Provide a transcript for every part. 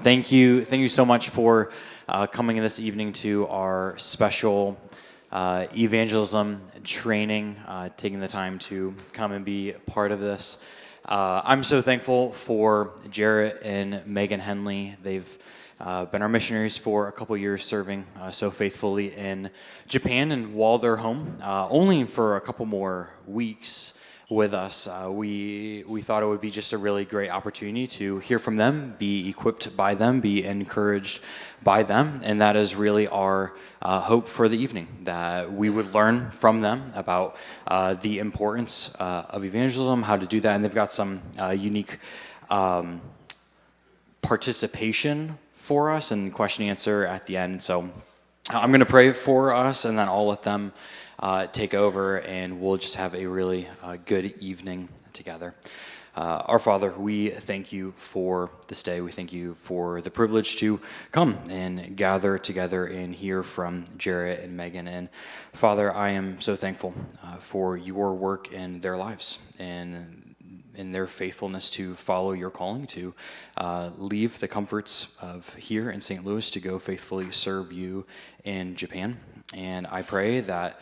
Thank you so much for coming this evening to our special evangelism training, taking the time to come and be part of this. I'm so thankful for Jarrett and Megan Henley. They've been our missionaries for a couple years, serving so faithfully in Japan. And while they're home, only for a couple more weeks with us, we thought it would be just a really great opportunity to hear from them, be equipped by them, be encouraged by them, and that is really our hope for the evening, that we would learn from them about the importance of evangelism, how to do that, and they've got some unique participation for us and question answer at the end. So I'm going to pray for us, and then I'll let them take over, and we'll just have a really good evening together. Our Father, we thank you for this day. We thank you for the privilege to come and gather together and hear from Jarrett and Megan. And Father, I am so thankful for your work in their lives and in their faithfulness to follow your calling, to leave the comforts of here in St. Louis to go faithfully serve you in Japan. And I pray that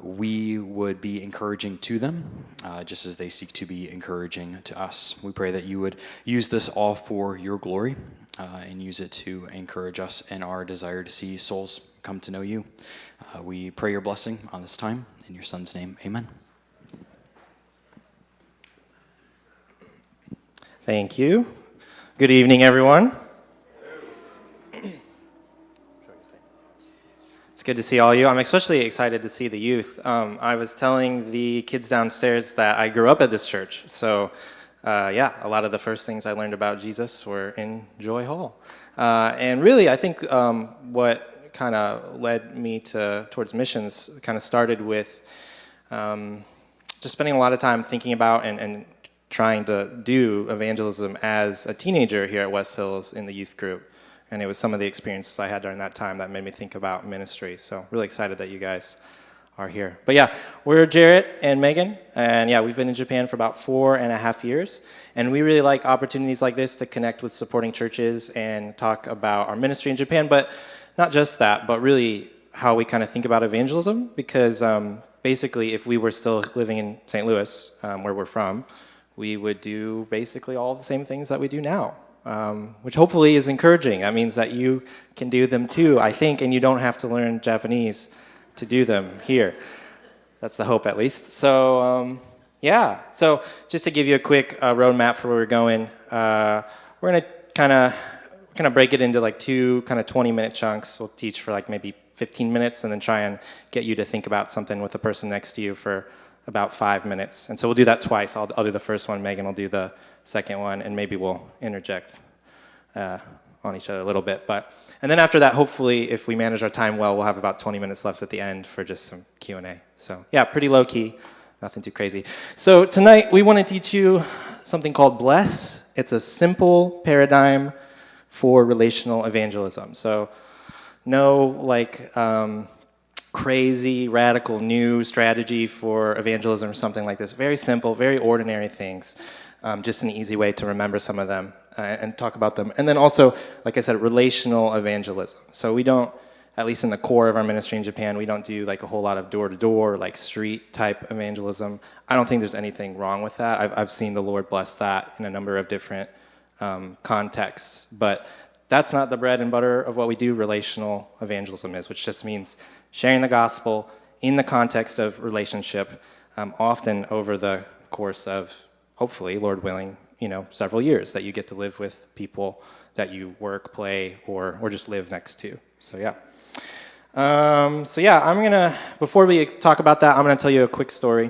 we would be encouraging to them, just as they seek to be encouraging to us. We pray that you would use this all for your glory and use it to encourage us in our desire to see souls come to know you. We pray your blessing on this time. In your Son's name, amen. Thank you. Good evening, everyone. It's good to see all you. I'm especially excited to see the youth. I was telling the kids downstairs that I grew up at this church. So, yeah, a lot of the first things I learned about Jesus were in Joy Hall. And really, I think what kind of led me towards missions kind of started with just spending a lot of time thinking about and trying to do evangelism as a teenager here at West Hills in the youth group. And it was some of the experiences I had during that time that made me think about ministry. So really excited that you guys are here. But yeah, we're Jarrett and Megan. And yeah, we've been in Japan for about 4.5 years. And we really like opportunities like this to connect with supporting churches and talk about our ministry in Japan. But not just that, but really how we kind of think about evangelism. Because basically, if we were still living in St. Louis, where we're from, we would do basically all the same things that we do now. Which hopefully is encouraging. That means that you can do them too, I think, and you don't have to learn Japanese to do them here. That's the hope, at least. So, yeah. So just to give you a quick roadmap for where we're going, we're going to kind of break it into like two kind of 20-minute chunks. We'll teach for like maybe 15 minutes and then try and get you to think about something with the person next to you for about 5 minutes. And so we'll do that twice. I'll do the first one, Megan will do the second one, and maybe we'll interject on each other a little bit. And then after that, hopefully, if we manage our time well, we'll have about 20 minutes left at the end for just some Q&A. So yeah, pretty low key, nothing too crazy. So tonight, we want to teach you something called Bless. It's a simple paradigm for relational evangelism. So no like crazy, radical, new strategy for evangelism or something like this. Very simple, very ordinary things. Just an easy way to remember some of them and talk about them. And then also, like I said, relational evangelism. So we don't, at least in the core of our ministry in Japan, we don't do like a whole lot of door-to-door, like street-type evangelism. I don't think there's anything wrong with that. I've seen the Lord bless that in a number of different contexts. But that's not the bread and butter of what we do. Relational evangelism is, which just means sharing the gospel in the context of relationship, often over the course of, hopefully, Lord willing, several years that you get to live with people that you work, play, or just live next to. So yeah. I'm gonna, before we talk about that, I'm gonna tell you a quick story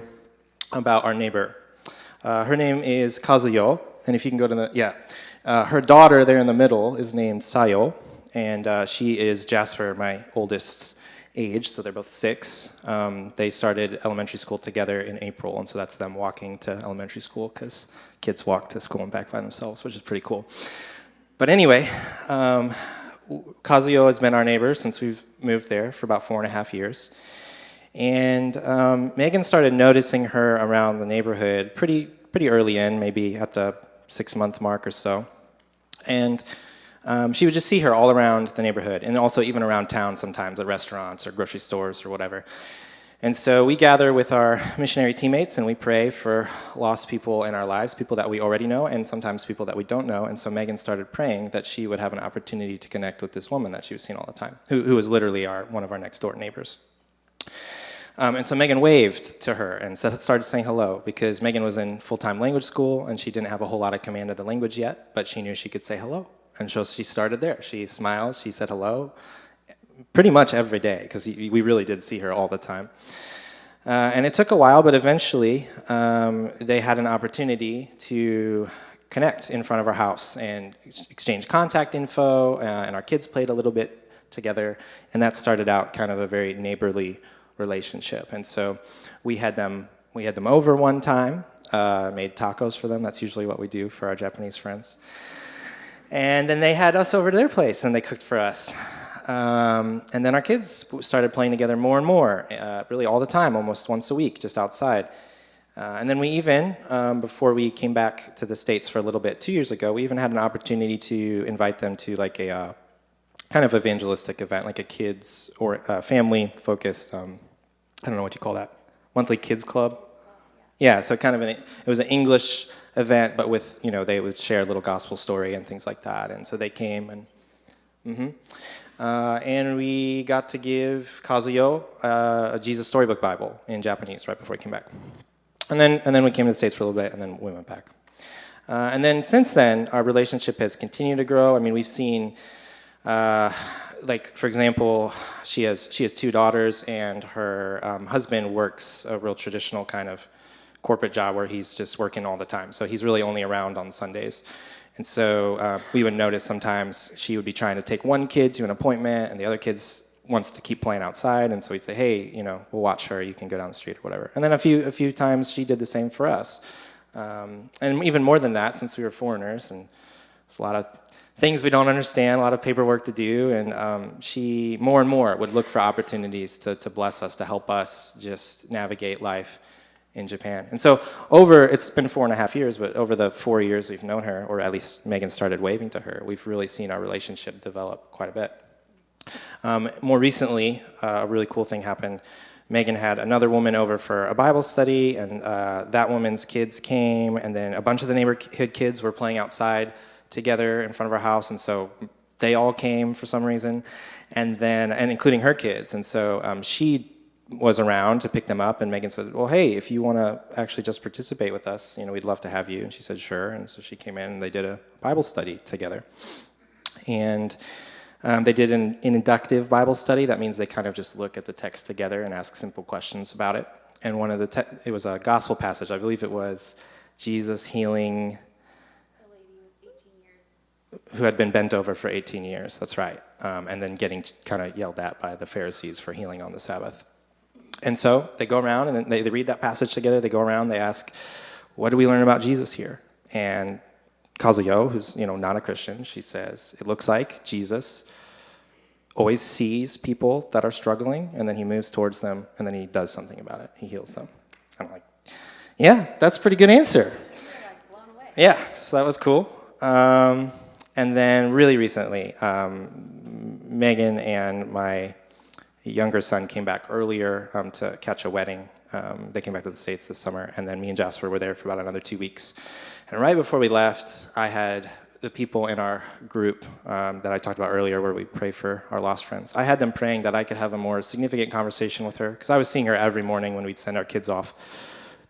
about our neighbor. Her name is Kazuyo, and if you can go to the, her daughter there in the middle is named Sayo, and she is Jasper, my oldest age, so they're both 6. They started elementary school together in April, and so that's them walking to elementary school because kids walk to school and back by themselves, which is pretty cool. But anyway, Kazuyo has been our neighbor since we've moved there for about 4.5 years. And Megan started noticing her around the neighborhood pretty early in, maybe at the 6-month mark or so. And she would just see her all around the neighborhood, and also even around town sometimes at restaurants or grocery stores or whatever. And so we gather with our missionary teammates and we pray for lost people in our lives, people that we already know and sometimes people that we don't know. And so Megan started praying that she would have an opportunity to connect with this woman that she was seeing all the time, who was literally one of our next door neighbors. And so Megan waved to her and started saying hello, because Megan was in full-time language school and she didn't have a whole lot of command of the language yet, but she knew she could say hello. And so she started there. She smiled, she said hello, pretty much every day, because we really did see her all the time. And it took a while, but eventually they had an opportunity to connect in front of our house and exchange contact info, and our kids played a little bit together, and that started out kind of a very neighborly relationship. And so we had them over one time, made tacos for them. That's usually what we do for our Japanese friends. And then they had us over to their place, and they cooked for us. And then our kids started playing together more and more, really all the time, almost once a week, just outside. And then we even, before we came back to the States for a little bit 2 years ago, we even had an opportunity to invite them to like a kind of evangelistic event, like a kids or family-focused, I don't know what you call that, monthly kids club? Yeah, so kind of it was an English event, but with, they would share a little gospel story and things like that. And so they came and... and we got to give Kazuyo a Jesus Storybook Bible in Japanese right before he came back. And then we came to the States for a little bit, and then we went back. And then since then, our relationship has continued to grow. I mean, we've seen, like, for example, she has 2 daughters, and her husband works a real traditional kind of corporate job where he's just working all the time. So he's really only around on Sundays. And so we would notice sometimes she would be trying to take one kid to an appointment and the other kid wants to keep playing outside. And so we'd say, hey, we'll watch her. You can go down the street or whatever. And then a few times she did the same for us. And even more than that, since we were foreigners, and there's a lot of things we don't understand, a lot of paperwork to do. And she more and more would look for opportunities to bless us, to help us just navigate life in Japan. And so it's been 4.5 years, but over the 4 years we've known her, or at least Megan started waving to her, we've really seen our relationship develop quite a bit. More recently, a really cool thing happened. Megan had another woman over for a Bible study, and that woman's kids came, and then a bunch of the neighborhood kids were playing outside together in front of our house, and so they all came for some reason, and including her kids. And so she was around to pick them up, and Megan said, well, hey, if you want to actually just participate with us, we'd love to have you. And she said, sure. And so she came in and they did a Bible study together. And they did an inductive Bible study. That means they kind of just look at the text together and ask simple questions about it. And one of it was a gospel passage. I believe it was Jesus healing a lady with 18 years. Who had been bent over for 18 years. That's right. And then getting kind of yelled at by the Pharisees for healing on the Sabbath. And so they go around and they read that passage together. They go around, they ask, what do we learn about Jesus here? And Kazuyo, who's not a Christian, she says, it looks like Jesus always sees people that are struggling, and then he moves towards them, and then he does something about it. He heals them. I'm like, yeah, that's a pretty good answer. You're like blown away. Yeah, so that was cool. And then really recently, Megan and my younger son came back earlier to catch a wedding. They came back to the States this summer, and then me and Jasper were there for about another 2 weeks. And right before we left, I had the people in our group that I talked about earlier where we pray for our lost friends. I had them praying that I could have a more significant conversation with her, because I was seeing her every morning when we'd send our kids off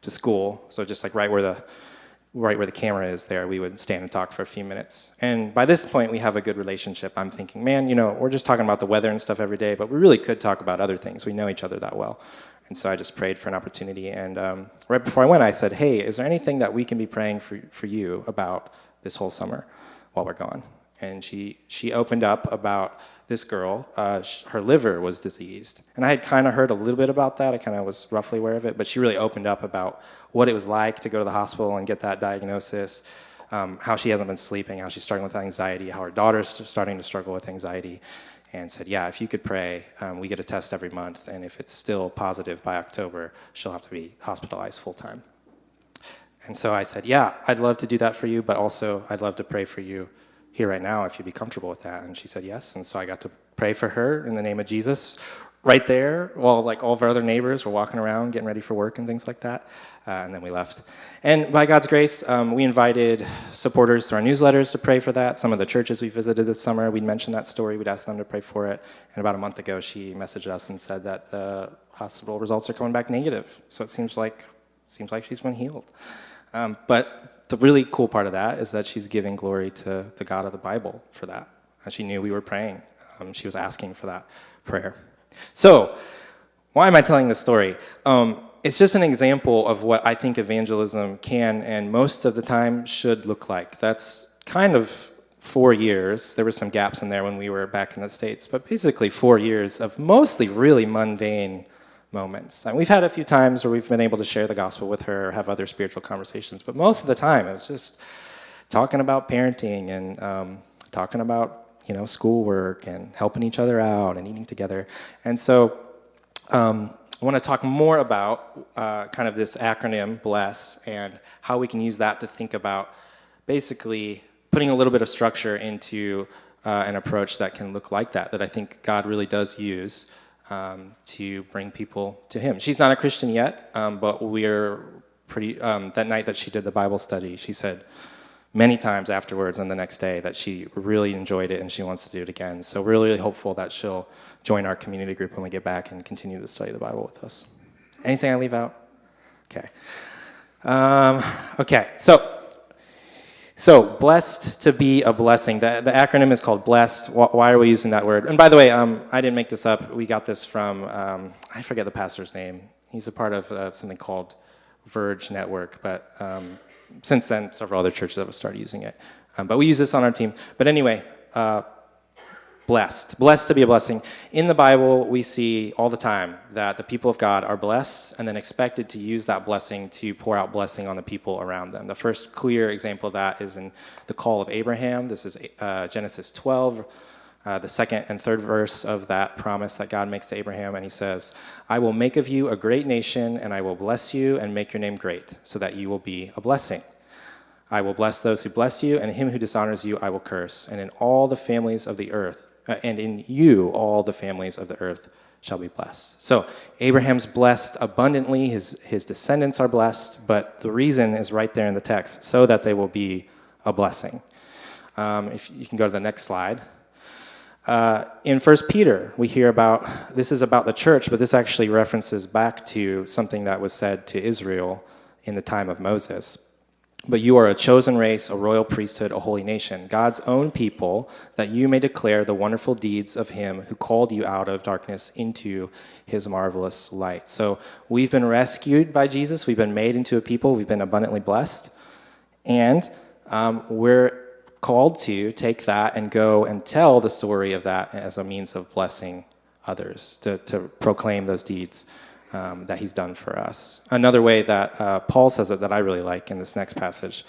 to school. So just like right where the camera is there, we would stand and talk for a few minutes. And by this point, we have a good relationship. I'm thinking, man, we're just talking about the weather and stuff every day, but we really could talk about other things. We know each other that well. And so I just prayed for an opportunity. And right before I went, I said, hey, is there anything that we can be praying for you about this whole summer while we're gone? And she opened up about this girl. Her liver was diseased. And I had kind of heard a little bit about that. I kind of was roughly aware of it. But she really opened up about what it was like to go to the hospital and get that diagnosis, how she hasn't been sleeping, how she's struggling with anxiety, how her daughter's starting to struggle with anxiety. And said, yeah, if you could pray, we get a test every month, and if it's still positive by October, she'll have to be hospitalized full-time. And so I said, yeah, I'd love to do that for you, but also I'd love to pray for you here right now if you'd be comfortable with that. And she said yes. And so I got to pray for her in the name of Jesus right there while like all of our other neighbors were walking around getting ready for work and things like that. And then we left. And by God's grace, we invited supporters through our newsletters to pray for that. Some of the churches we visited this summer, we'd mentioned that story. We'd asked them to pray for it. And about a month ago, she messaged us and said that the hospital results are coming back negative. So it seems like she's been healed. But the really cool part of that is that she's giving glory to the God of the Bible for that. And she knew we were praying. She was asking for that prayer. So, why am I telling this story? It's just an example of what I think evangelism can and most of the time should look like. That's kind of 4 years. There were some gaps in there when we were back in the States, but basically 4 years of mostly really mundane moments. And we've had a few times where we've been able to share the gospel with her or have other spiritual conversations, but most of the time it was just talking about parenting and talking about schoolwork and helping each other out and eating together. And so I want to talk more about kind of this acronym, BLESS, and how we can use that to think about basically putting a little bit of structure into an approach that can look like that I think God really does use to bring people to Him. She's not a Christian yet, but we're pretty, that night that she did the Bible study, she said many times afterwards and the next day that she really enjoyed it and she wants to do it again. So we're really hopeful that she'll join our community group when we get back and continue to study the Bible with us. Anything I leave out? Okay. Okay, so blessed to be a blessing. The acronym is called BLESSED. Why are we using that word? And by the way, I didn't make this up. We got this from, I forget the pastor's name. He's a part of something called Verge Network, but since then, several other churches have started using it. But we use this on our team. But anyway, blessed to be a blessing. In the Bible, we see all the time that the people of God are blessed and then expected to use that blessing to pour out blessing on the people around them. The first clear example of that is in the call of Abraham. This is Genesis 12, the second and third verse of that promise that God makes to Abraham. And he says, I will make of you a great nation, and I will bless you and make your name great, so that you will be a blessing. I will bless those who bless you, and him who dishonors you I will curse. And in all the families of the earth, and in you all the families of the earth shall be blessed. So Abraham's blessed abundantly, his descendants are blessed, but the reason is right there in the text, so that they will be a blessing. If you can go to the next slide. In 1 Peter, we hear about, this is about the church, but this actually references back to something that was said to Israel in the time of Moses. But you are a chosen race, a royal priesthood, a holy nation, God's own people, that you may declare the wonderful deeds of him who called you out of darkness into his marvelous light. So we've been rescued by Jesus. We've been made into a people. We've been abundantly blessed. And we're called to take that and go and tell the story of that as a means of blessing others, to proclaim those deeds that he's done for us. Another way that Paul says it that I really like in this next passage,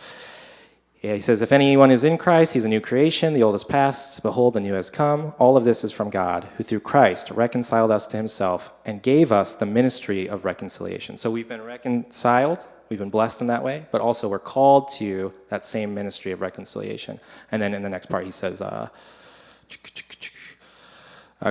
he says, if anyone is in Christ, he's a new creation. The old is past. Behold, the new has come. All of this is from God, who through Christ reconciled us to himself and gave us the ministry of reconciliation. So we've been reconciled. We've been blessed in that way, but also we're called to that same ministry of reconciliation. And then in the next part, he says,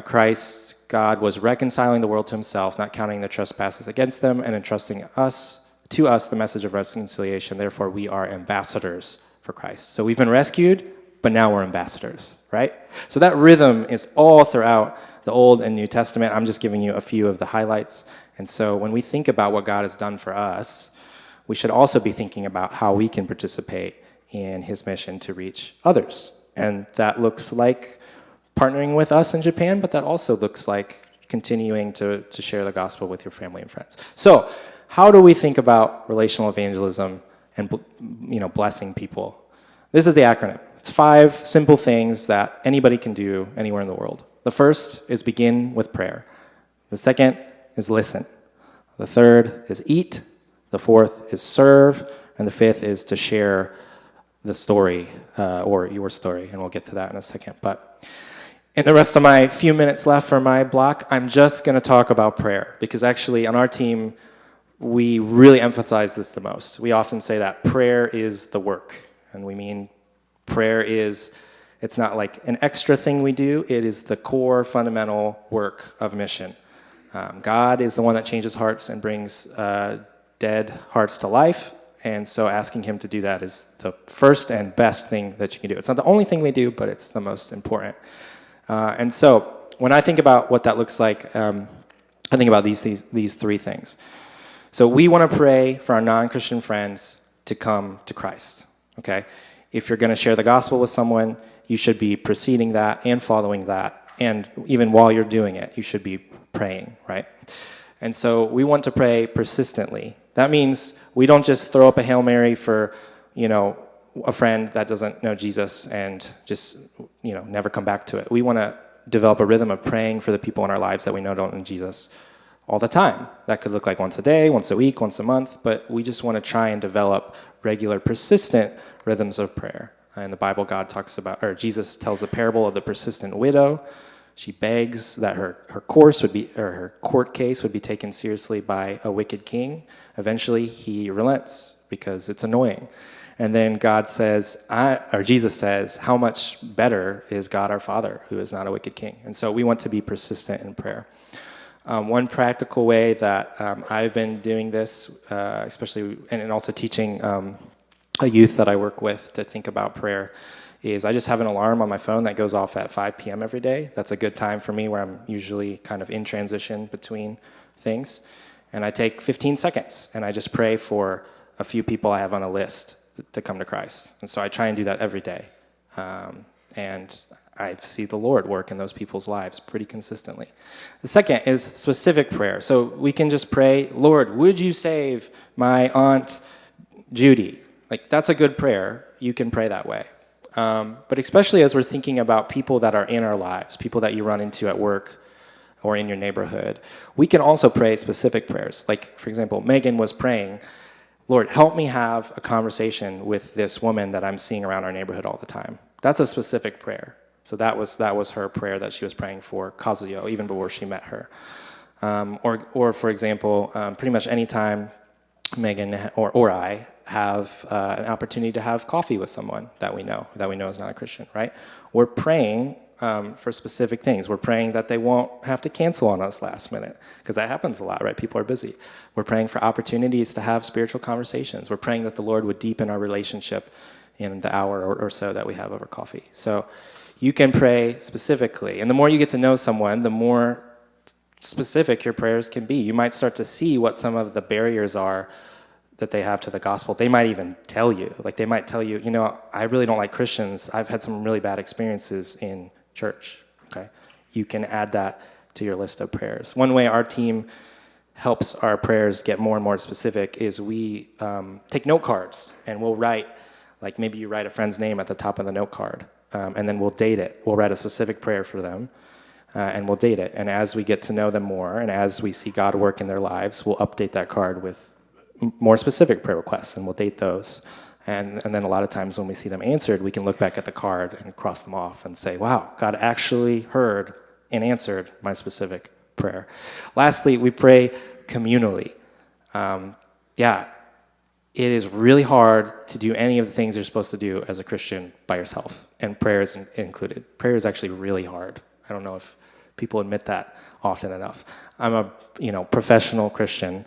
Christ, God, was reconciling the world to himself, not counting their trespasses against them, and entrusting to us the message of reconciliation. Therefore, we are ambassadors for Christ. So we've been rescued, but now we're ambassadors, right? So that rhythm is all throughout the Old and New Testament. I'm just giving you a few of the highlights. And so when we think about what God has done for us, we should also be thinking about how we can participate in his mission to reach others. And that looks like partnering with us in Japan, but that also looks like continuing to share the gospel with your family and friends. So how do we think about relational evangelism and blessing people? This is the acronym. It's 5 simple things that anybody can do anywhere in the world. The first is begin with prayer. The second is listen. The third is eat. The fourth is serve. And the fifth is to share the story or your story. And we'll get to that in a second. But in the rest of my few minutes left for my block, I'm just going to talk about prayer. Because actually on our team, we really emphasize this the most. We often say that prayer is the work. And we mean prayer is It's not like an extra thing we do. It is the core fundamental work of mission. God is the one that changes hearts and brings dead hearts to life. And so asking him to do that is the first and best thing that you can do. It's not the only thing we do, but it's the most important. And so when I think about what that looks like, I think about these three things. So we want to pray for our non-Christian friends to come to Christ, okay? If you're going to share the gospel with someone, you should be preceding that and following that. And even while you're doing it, you should be praying, right? And so we want to pray persistently. That means we don't just throw up a Hail Mary for, a friend that doesn't know Jesus and just, never come back to it. We want to develop a rhythm of praying for the people in our lives that we know don't know Jesus all the time. That could look like once a day, once a week, once a month, but we just want to try and develop regular, persistent rhythms of prayer. In the Bible, Jesus tells the parable of the persistent widow. She begs that her court case would be taken seriously by a wicked king. Eventually, he relents because it's annoying. And then Jesus says, how much better is God our Father, who is not a wicked king? And so we want to be persistent in prayer. One practical way that I've been doing this, especially, and also teaching a youth that I work with to think about prayer, is I just have an alarm on my phone that goes off at 5 p.m. every day. That's a good time for me where I'm usually kind of in transition between things. And I take 15 seconds and I just pray for a few people I have on a list to come to Christ. And so I try and do that every day. And I see the Lord work in those people's lives pretty consistently. The second is specific prayer. So we can just pray, Lord, would you save my Aunt Judy? Like, that's a good prayer. You can pray that way. But especially as we're thinking about people that are in our lives, people that you run into at work or in your neighborhood, we can also pray specific prayers. Like, for example, Megan was praying, Lord, help me have a conversation with this woman that I'm seeing around our neighborhood all the time. That's a specific prayer. So that was her prayer that she was praying for Kazuyo, even before she met her. Or for example, pretty much any time Megan or I have an opportunity to have coffee with someone that we know is not a Christian, right? We're praying for specific things. We're praying that they won't have to cancel on us last minute, because that happens a lot, right? People are busy. We're praying for opportunities to have spiritual conversations. We're praying that the Lord would deepen our relationship in the hour or so that we have over coffee. So you can pray specifically. And the more you get to know someone, the more specific your prayers can be. You might start to see what some of the barriers are that they have to the gospel. They might even tell you. Like, they might tell you, I really don't like Christians. I've had some really bad experiences in church, okay? You can add that to your list of prayers. One way our team helps our prayers get more and more specific is we take note cards, and we'll write, like maybe you write a friend's name at the top of the note card, and then we'll date it. We'll write a specific prayer for them, and we'll date it. And as we get to know them more, and as we see God work in their lives, we'll update that card with more specific prayer requests, and we'll date those. And then a lot of times when we see them answered, we can look back at the card and cross them off and say, wow, God actually heard and answered my specific prayer. Lastly, we pray communally. It is really hard to do any of the things you're supposed to do as a Christian by yourself, and prayer is included. Prayer is actually really hard. I don't know if people admit that often enough. I'm a professional Christian,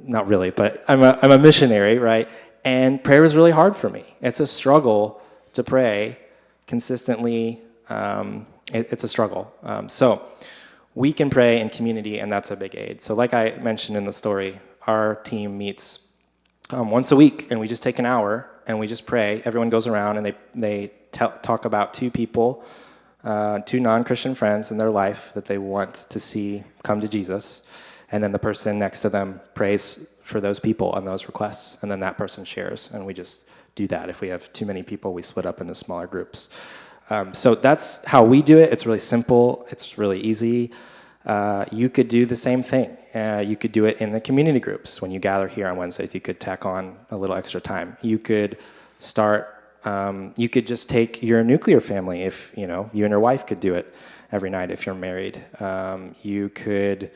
not really, but I'm a missionary, right? And prayer is really hard for me. It's a struggle to pray consistently. It's a struggle. So we can pray in community, and that's a big aid. So like I mentioned in the story, our team meets once a week, and we just take an hour, and we just pray. Everyone goes around, and they talk about two people, two non-Christian friends in their life that they want to see come to Jesus. And then the person next to them prays for those people and those requests, and then that person shares, and we just do that. If we have too many people, we split up into smaller groups. So that's how we do it. It's really simple. It's really easy. You could do the same thing. You could do it in the community groups. When you gather here on Wednesdays, you could tack on a little extra time. You could you could just take your nuclear family, if you and your wife could do it every night if you're married. You could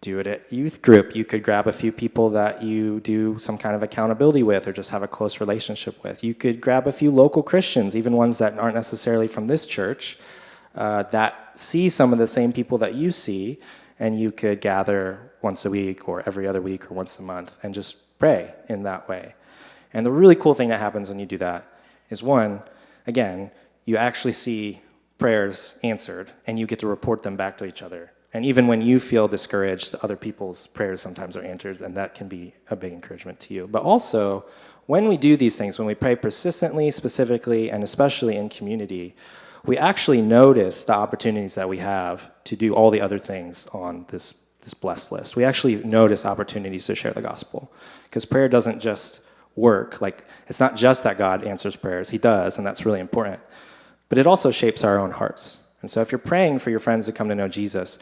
do it at youth group. You could grab a few people that you do some kind of accountability with or just have a close relationship with. You could grab a few local Christians, even ones that aren't necessarily from this church, that see some of the same people that you see, and you could gather once a week or every other week or once a month and just pray in that way. And the really cool thing that happens when you do that is, one, again, you actually see prayers answered, and you get to report them back to each other. And even when you feel discouraged, other people's prayers sometimes are answered, and that can be a big encouragement to you. But also, when we do these things, when we pray persistently, specifically, and especially in community, we actually notice the opportunities that we have to do all the other things on this blessed list. We actually notice opportunities to share the gospel, because prayer doesn't just work. Like, it's not just that God answers prayers. He does, and that's really important. But it also shapes our own hearts. And so if you're praying for your friends to come to know Jesus,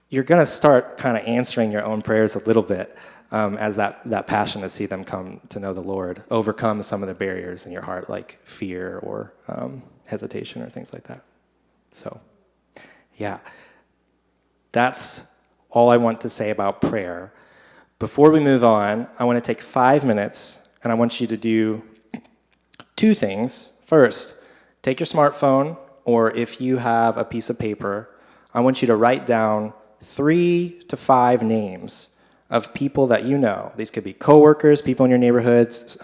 you're going to start kind of answering your own prayers a little bit as that passion to see them come to know the Lord overcomes some of the barriers in your heart, like fear or hesitation or things like that. So, yeah, that's all I want to say about prayer. Before we move on, I want to take 5 minutes, and I want you to do 2 things. First, take your smartphone, or if you have a piece of paper, I want you to write down 3 to 5 names of people that you know. These could be coworkers, people in your neighborhoods,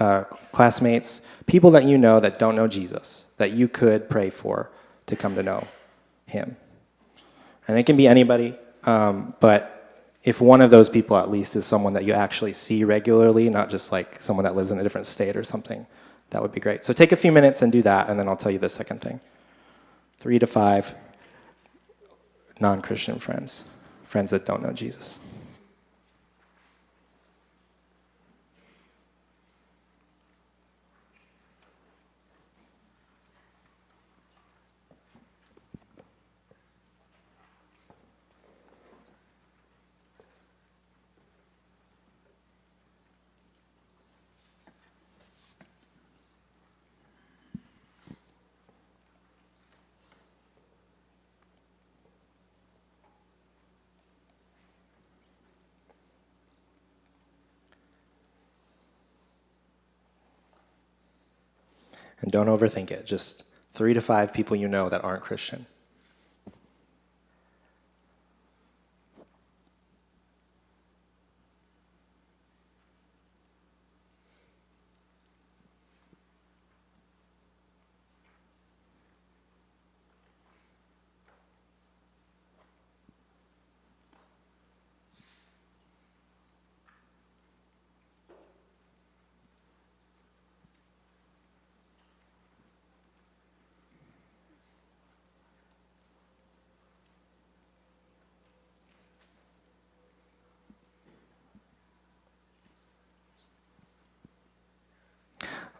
classmates, people that you know that don't know Jesus, that you could pray for to come to know him. And it can be anybody, but if one of those people at least is someone that you actually see regularly, not just like someone that lives in a different state or something, that would be great. So take a few minutes and do that, and then I'll tell you the second thing. 3 to 5 non-Christian friends that don't know Jesus. And don't overthink it. Just 3 to 5 people you know that aren't Christian.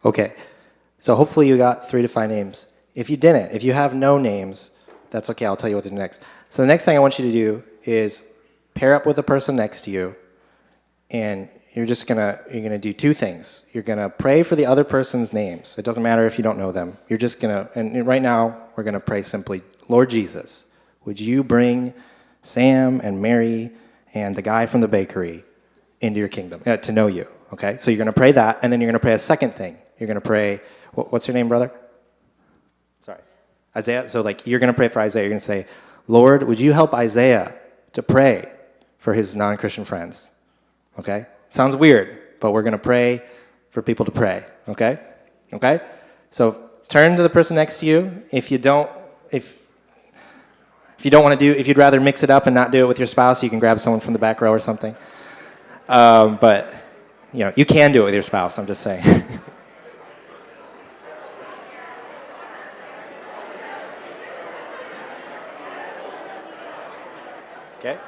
Okay, so hopefully you got 3 to 5 names. If you didn't, if you have no names, that's okay, I'll tell you what to do next. So the next thing I want you to do is pair up with the person next to you, and you're gonna do 2 things. You're gonna pray for the other person's names. It doesn't matter if you don't know them. You're just gonna, and right now, we're gonna pray simply, Lord Jesus, would you bring Sam and Mary and the guy from the bakery into your kingdom, to know you, okay? So you're gonna pray that, and then you're gonna pray a second thing. You're going to pray, what's your name, brother? Sorry. Isaiah. So like you're going to pray for Isaiah. You're going to say, Lord, would you help Isaiah to pray for his non-Christian friends? Okay? Sounds weird, but we're going to pray for people to pray. Okay? Okay? So turn to the person next to you. If you don't want to if you'd rather mix it up and not do it with your spouse, you can grab someone from the back row or something. But you can do it with your spouse, I'm just saying. Okay.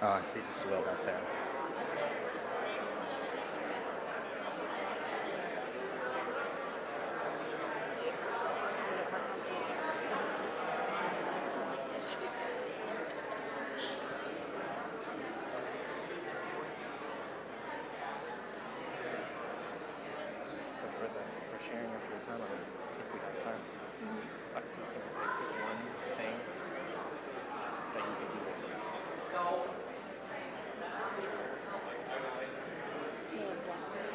Oh, I see just a wheel back there. So for sharing after your time on this, if we have time, I was just going to say, pick one thing that you could do this week. That's all it is. To bless it.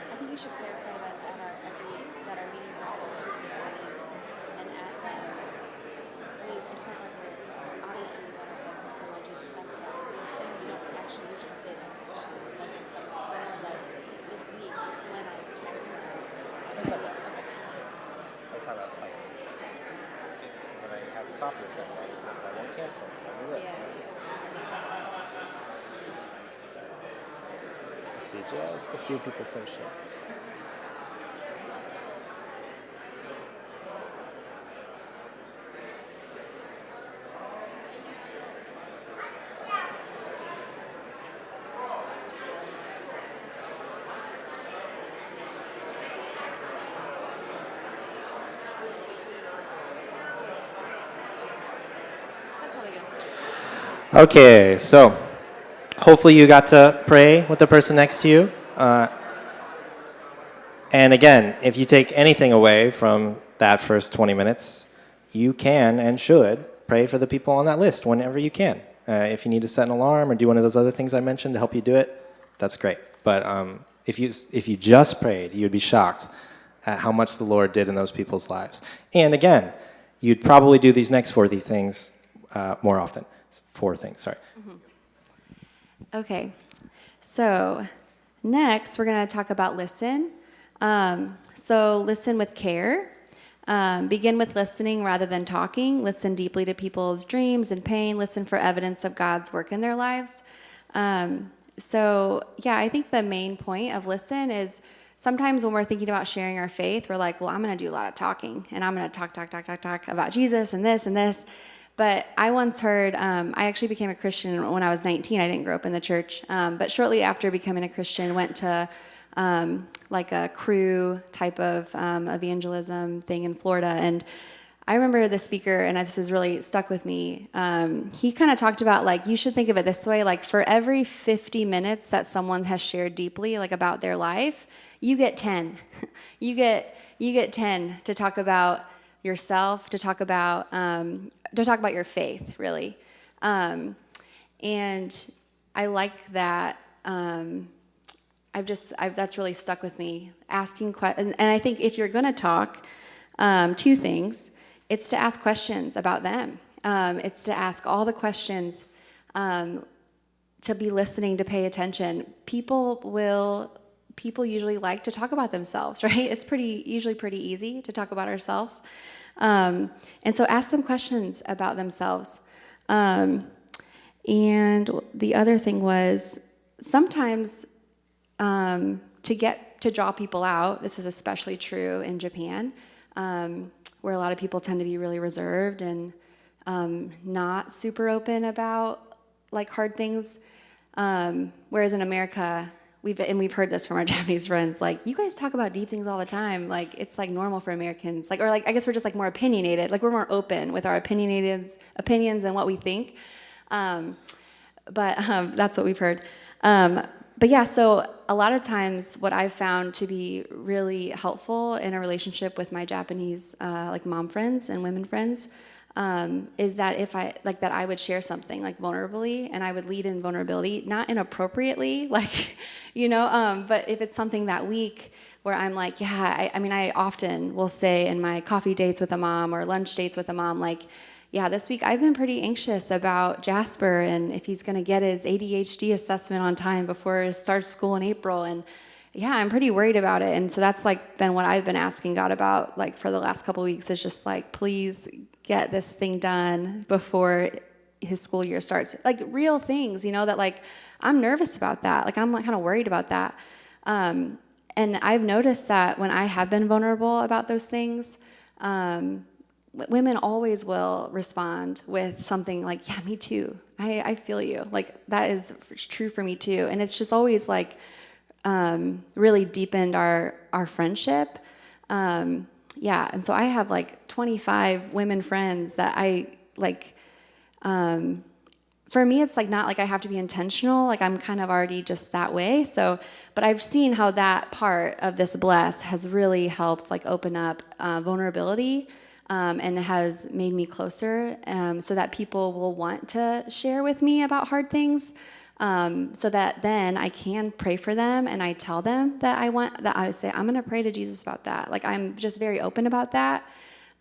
I think you should clarify that at our meetings are every Tuesday morning, and at it's not like we're obviously we want to focus on Lord Jesus. That's the least thing. You don't actually usually say that like in some ways. But more like this week when I text them. That's not bad. Okay. I was talking about, like, when I have coffee with them, I won't cancel. I'll do this. I see just a few people finish it. That's probably good. Okay, so hopefully you got to pray with the person next to you. And again, if you take anything away from that first 20 minutes, you can and should pray for the people on that list whenever you can. If you need to set an alarm or do one of those other things I mentioned to help you do it, that's great. But if you just prayed, you'd be shocked at how much the Lord did in those people's lives. And again, you'd probably do these next 4 things more often. 4 things, sorry. Okay, so next we're going to talk about listen. So listen with care. Begin with listening rather than talking. Listen deeply to people's dreams and pain. Listen for evidence of God's work in their lives. So yeah, I think the main point of listen is sometimes when we're thinking about sharing our faith, we're like, well, I'm going to do a lot of talking, and I'm going to talk about Jesus and this and this. But I once heard, I actually became a Christian when I was 19. I didn't grow up in the church. But shortly after becoming a Christian, went to like a crew type of evangelism thing in Florida. And I remember the speaker, and this has really stuck with me. He kind of talked about, like, you should think of it this way, like for every 50 minutes that someone has shared deeply, like about their life, you get 10. you get 10 to talk about yourself, to talk about your faith, really. And I like that. That's really stuck with me. Asking questions, and I think if you're going to talk, 2 things. It's to ask questions about them. It's to ask all the questions, to be listening, to pay attention. People usually like to talk about themselves, right? It's usually pretty easy to talk about ourselves. And so ask them questions about themselves. And the other thing was sometimes to draw people out, this is especially true in Japan, where a lot of people tend to be really reserved and not super open about like hard things. Whereas in America, we've heard this from our Japanese friends, like, you guys talk about deep things all the time. Like, it's like normal for Americans. Like, or like, I guess we're just like more opinionated. Like, we're more open with our opinions and what we think. But that's what we've heard. But yeah, so a lot of times what I've found to be really helpful in a relationship with my Japanese like mom friends and women friends is that if I would share something like vulnerably, and I would lead in vulnerability, not inappropriately, like, but if it's something that week where I'm like, yeah, I often will say in my coffee dates with a mom or lunch dates with a mom, like, yeah, this week I've been pretty anxious about Jasper and if he's going to get his ADHD assessment on time before he starts school in April. And yeah, I'm pretty worried about it. And so that's like been what I've been asking God about, like, for the last couple of weeks, is just like, please get this thing done before his school year starts. Like, real things, that like, I'm nervous about that. Like, I'm like kind of worried about that. And I've noticed that when I have been vulnerable about those things, women always will respond with something like, yeah, me too. I feel you. Like, that is true for me too. And it's just always like really deepened our friendship. Yeah, and so I have like 25 women friends that I like. For me, it's like not like I have to be intentional. Like, I'm kind of already just that way. So, but I've seen how that part of this bless has really helped like open up vulnerability, and has made me closer, so that people will want to share with me about hard things. So that then I can pray for them, and I tell them that I say, I'm going to pray to Jesus about that. Like, I'm just very open about that.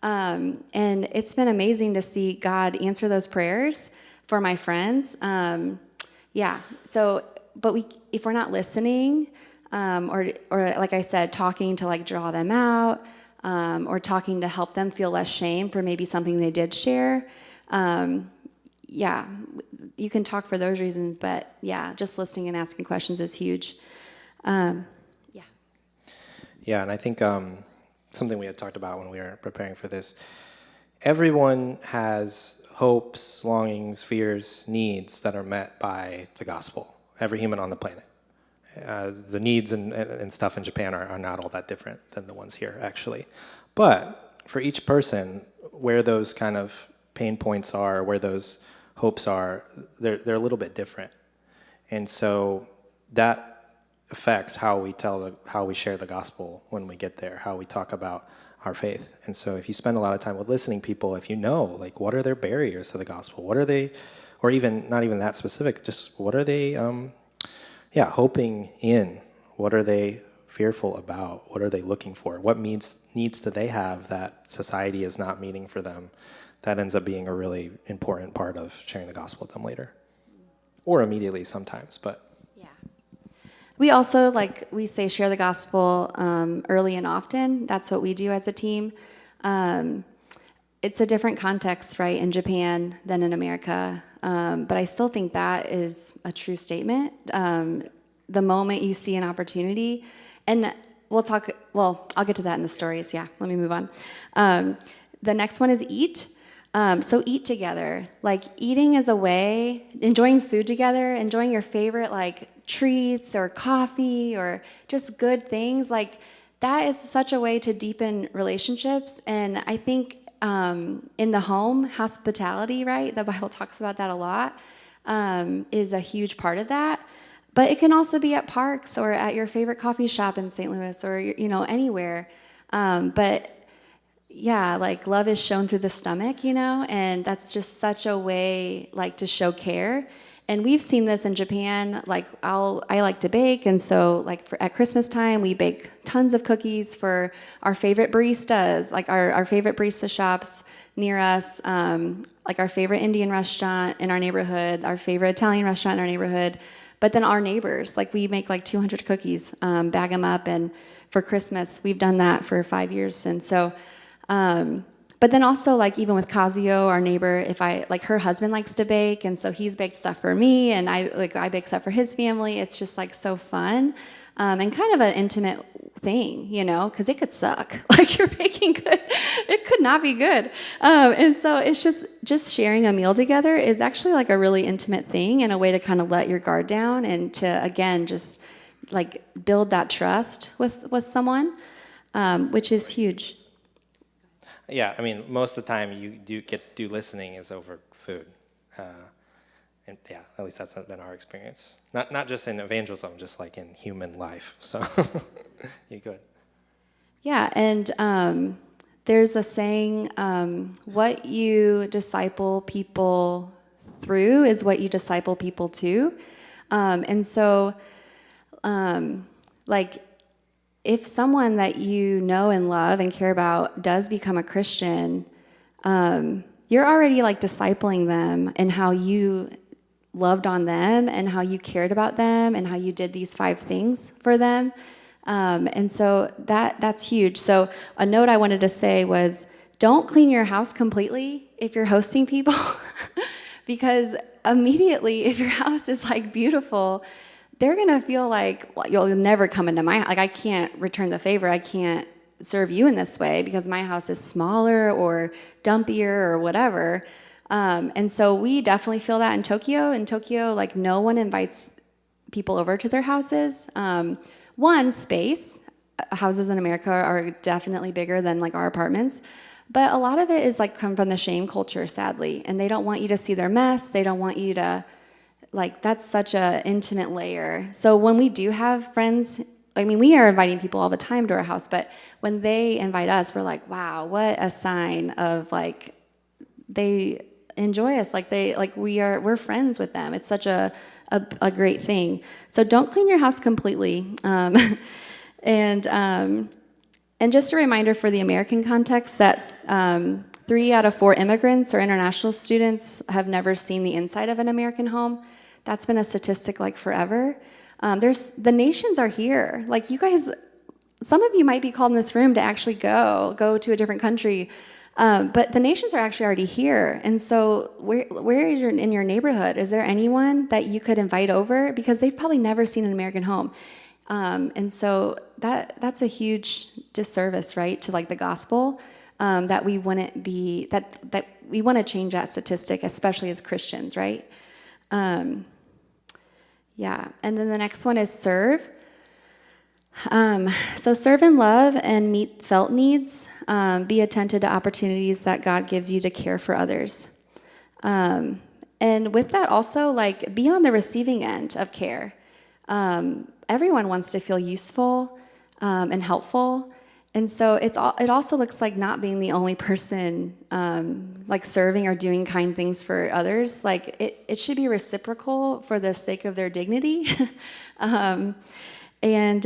And it's been amazing to see God answer those prayers for my friends. Yeah. So, but if we're not listening, or like I said, talking to like draw them out, or talking to help them feel less shame for maybe something they did share, yeah, you can talk for those reasons, but yeah, just listening and asking questions is huge. Yeah. Yeah, and I think something we had talked about when we were preparing for this, everyone has hopes, longings, fears, needs that are met by the gospel. Every human on the planet. The needs and stuff in Japan are not all that different than the ones here, actually. But for each person, where those kind of pain points are, where those hopes are, they're a little bit different. And so that affects how we share the gospel when we get there, how we talk about our faith. And so if you spend a lot of time with listening people, if you know, like, what are their barriers to the gospel? What are they, or even not even that specific, just what are they, hoping in? What are they fearful about? What are they looking for? What needs do they have that society is not meeting for them? That ends up being a really important part of sharing the gospel with them later. Or immediately sometimes, but. Yeah. We also, we say share the gospel early and often. That's what we do as a team. It's a different context, right, in Japan than in America. But I still think that is a true statement. The moment you see an opportunity, and I'll get to that in the stories. Yeah, let me move on. The next one is eat. So eat together. Like, eating is a way, enjoying food together, enjoying your favorite treats or coffee or just good things. Like, that is such a way to deepen relationships. And I think in the home, hospitality, right? The Bible talks about that a lot, is a huge part of that. But it can also be at parks or at your favorite coffee shop in St. Louis or, anywhere. But yeah, love is shown through the stomach, and that's just such a way, to show care. And we've seen this in Japan. I like to bake, and so at Christmas time, we bake tons of cookies for our favorite baristas, our favorite barista shops near us, our favorite Indian restaurant in our neighborhood, our favorite Italian restaurant in our neighborhood, but then our neighbors. We make 200 cookies, bag them up, and for Christmas, we've done that for 5 years, and so. But then also, even with Kazuyo, our neighbor, if her husband likes to bake, and so he's baked stuff for me, and I bake stuff for his family. It's just so fun, and kind of an intimate thing, because it could suck. You're baking good, it could not be good, and so it's just sharing a meal together is actually a really intimate thing and a way to kind of let your guard down and to again just build that trust with someone, which is huge. Yeah, I mean, most of the time you do listening is over food. And yeah, at least that's been our experience. Not just in evangelism, just in human life. So you good. Yeah, and there's a saying, what you disciple people through is what you disciple people to. And so, if someone that you know and love and care about does become a Christian, you're already discipling them in how you loved on them and how you cared about them and how you did these 5 things for them. And so that's huge. So a note I wanted to say was, don't clean your house completely if you're hosting people, because immediately if your house is beautiful, they're going to feel well, you'll never come into my house. I can't return the favor. I can't serve you in this way because my house is smaller or dumpier or whatever. And so we definitely feel that in Tokyo. In Tokyo, like no one invites people over to their houses. One, space. Houses in America are definitely bigger than like our apartments. But a lot of it is like come from the shame culture, sadly. And they don't want you to see their mess. They don't want you to, like, that's such a intimate layer. So when we do have friends, I mean, we are inviting people all the time to our house, but when they invite us, we're like, wow, what a sign of like, they enjoy us. Like we're friends with them. It's such a great thing. So don't clean your house completely. And just a reminder for the American context that 3 out of 4 immigrants or international students have never seen the inside of an American home. That's been a statistic like forever. The nations are here. Like you guys, some of you might be called in this room to actually go to a different country. But the nations are actually already here. And so where is in your neighborhood? Is there anyone that you could invite over? Because they've probably never seen an American home. And so that's a huge disservice, right, to like the gospel, that we wouldn't be, that we want to change that statistic, especially as Christians, right? Yeah, and then the next one is serve. So serve in love and meet felt needs. Be attentive to opportunities that God gives you to care for others. And with that also, like, be on the receiving end of care. Everyone wants to feel useful and helpful. And so it also looks like not being the only person like serving or doing kind things for others. Like it should be reciprocal for the sake of their dignity. So in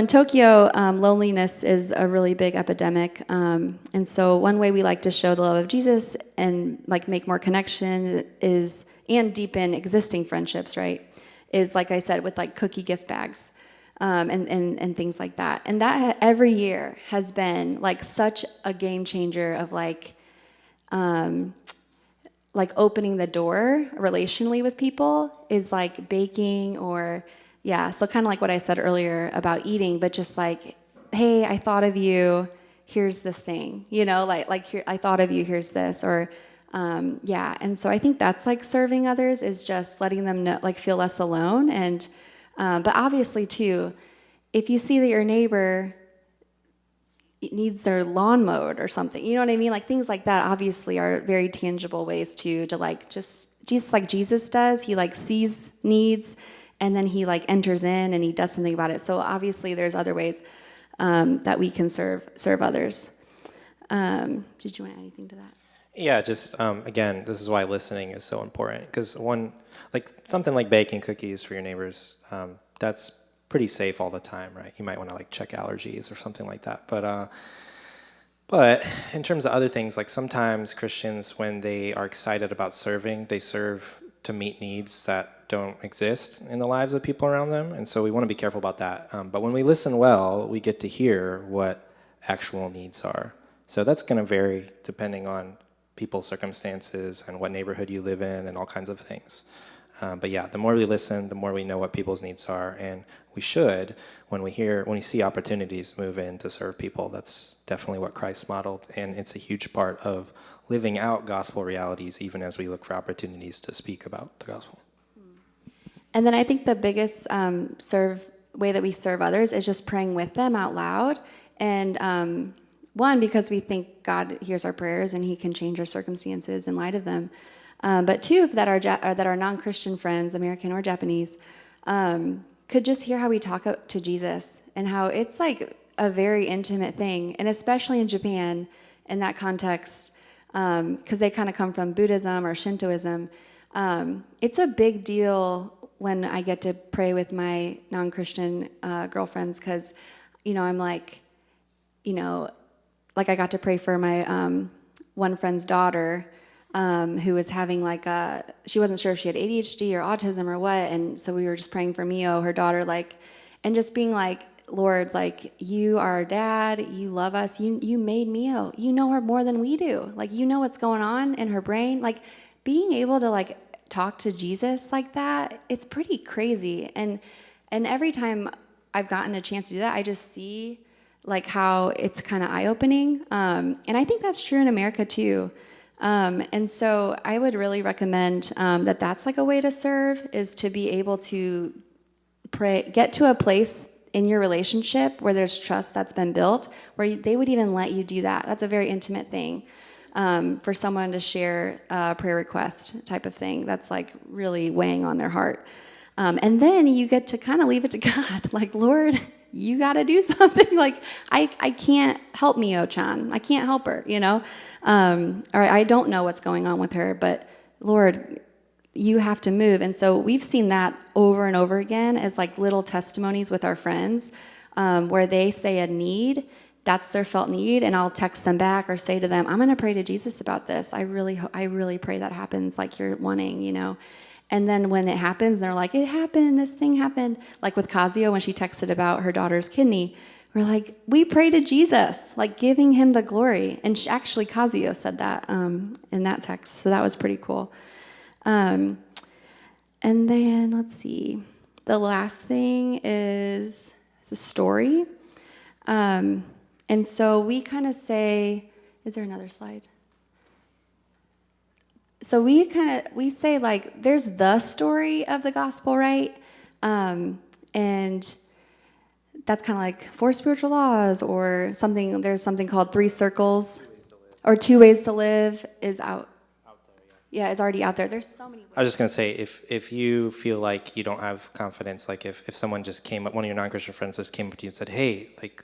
Tokyo, loneliness is a really big epidemic. And so one way we like to show the love of Jesus and like make more connection and deepen existing friendships, right, is like I said, with like cookie gift bags. And things like that. And that every year has been like such a game changer of like opening the door relationally with people is like baking or, yeah, so kind of like what I said earlier about eating, but just like, hey, I thought of you, here's this thing, you know, like here, I thought of you, here's this, or yeah. And so I think that's like serving others is just letting them know, like feel less alone. And but obviously, too, if you see that your neighbor needs their lawn mowed or something, you know what I mean? Like things like that obviously are very tangible ways to like just like Jesus does. He like sees needs and then he like enters in and he does something about it. So obviously there's other ways that we can serve others. Did you want to add anything to that? Yeah, just again, this is why listening is so important. Because something like baking cookies for your neighbors, that's pretty safe all the time, right? You might want to like check allergies or something like that. But in terms of other things, like sometimes Christians, when they are excited about serving, they serve to meet needs that don't exist in the lives of people around them. And so we want to be careful about that. But when we listen well, we get to hear what actual needs are. So that's going to vary depending on people's circumstances and what neighborhood you live in and all kinds of things. But yeah, the more we listen, the more we know what people's needs are. And we should, when we see opportunities, move in to serve people. That's definitely what Christ modeled. And it's a huge part of living out gospel realities, even as we look for opportunities to speak about the gospel. And then I think the biggest way that we serve others is just praying with them out loud. And one, because we think God hears our prayers and he can change our circumstances in light of them. But two, that our non-Christian friends, American or Japanese, could just hear how we talk to Jesus and how it's like a very intimate thing. And especially in Japan, in that context, because they kind of come from Buddhism or Shintoism, it's a big deal when I get to pray with my non-Christian girlfriends because, you know, I'm like, you know, like I got to pray for my one friend's daughter who was having like she wasn't sure if she had ADHD or autism or what, and so we were just praying for Mio, her daughter, like, and just being like, Lord, like, you are our dad, you love us, you made Mio, you know her more than we do, like, you know what's going on in her brain, like, being able to like talk to Jesus like that, it's pretty crazy, and every time I've gotten a chance to do that, I just see like how it's kind of eye-opening. And I think that's true in America too. And so I would really recommend that that's like a way to serve, is to be able to pray, get to a place in your relationship where there's trust that's been built, where they would even let you do that. That's a very intimate thing for someone to share a prayer request type of thing. That's like really weighing on their heart. And then you get to kind of leave it to God, like, Lord, you got to do something. Like, I can't help Mio-chan. I can't help her, you know? Or I don't know what's going on with her, but Lord, you have to move. And so we've seen that over and over again as like little testimonies with our friends, where they say a need, that's their felt need, and I'll text them back or say to them, I'm going to pray to Jesus about this. I really pray that happens like you're wanting, you know? And then when it happens, they're like, it happened, this thing happened. Like with Kazio, when she texted about her daughter's kidney, we're like, we pray to Jesus, like giving him the glory. And actually, Kazio said that in that text, so that was pretty cool. And then, let's see, the last thing is the story. And so we kind of say, is there another slide? So we say like, there's the story of the gospel, right? And that's kind of like 4 spiritual laws or something. There's something called 3 circles or 2 ways to live is out. Yeah, it's already out there. There's so many ways. I was just going to say, if you feel like you don't have confidence, like if someone just came up, one of your non-Christian friends just came up to you and said, hey, like,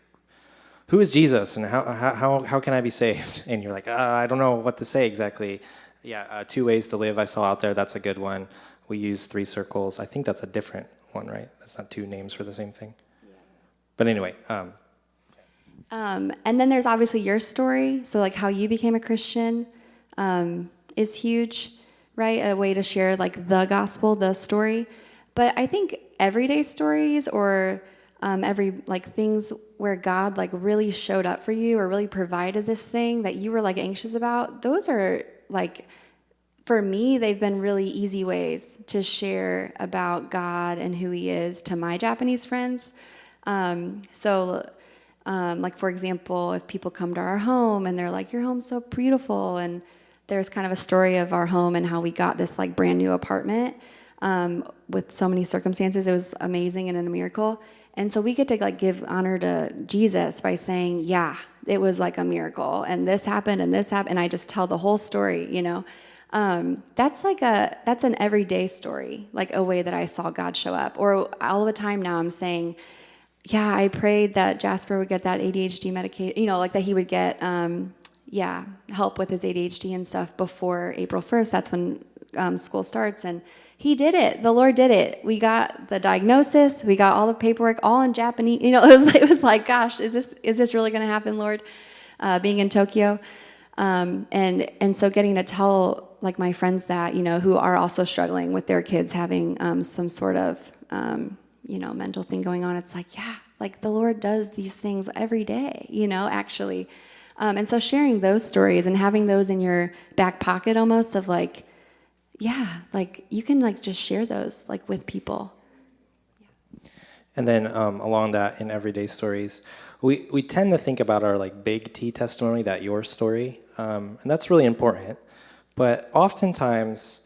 who is Jesus and how can I be saved? And you're like, I don't know what to say exactly. Yeah, 2 ways to live I saw out there. That's a good one. We use 3 circles. I think that's a different one, right? That's not 2 names for the same thing. Yeah. But anyway. And then there's obviously your story. So like how you became a Christian is huge, right? A way to share like the gospel, the story. But I think everyday stories or every like things where God like really showed up for you or really provided this thing that you were like anxious about, those are like, for me, they've been really easy ways to share about God and who he is to my Japanese friends. Like for example, if people come to our home and they're like, your home's so beautiful, and there's kind of a story of our home and how we got this like brand new apartment with so many circumstances. It was amazing and a miracle. And so we get to like give honor to Jesus by saying, yeah, it was like a miracle, and this happened, and I just tell the whole story, you know. That's an everyday story, like a way that I saw God show up. Or all the time now I'm saying, yeah, I prayed that Jasper would get that ADHD medication, you know, like that he would get, help with his ADHD and stuff before April 1st. That's when school starts, and he did it. The Lord did it. We got the diagnosis. We got all the paperwork, all in Japanese. You know, it was like, gosh, is this really going to happen, Lord? Being in Tokyo, and so getting to tell like my friends that, you know, who are also struggling with their kids having some sort of mental thing going on. It's like, yeah, like the Lord does these things every day, you know, actually. And so sharing those stories and having those in your back pocket almost of like, yeah, like you can like just share those like with people. Yeah. And then along that in everyday stories, we tend to think about our like big T testimony, that your story, and that's really important. But oftentimes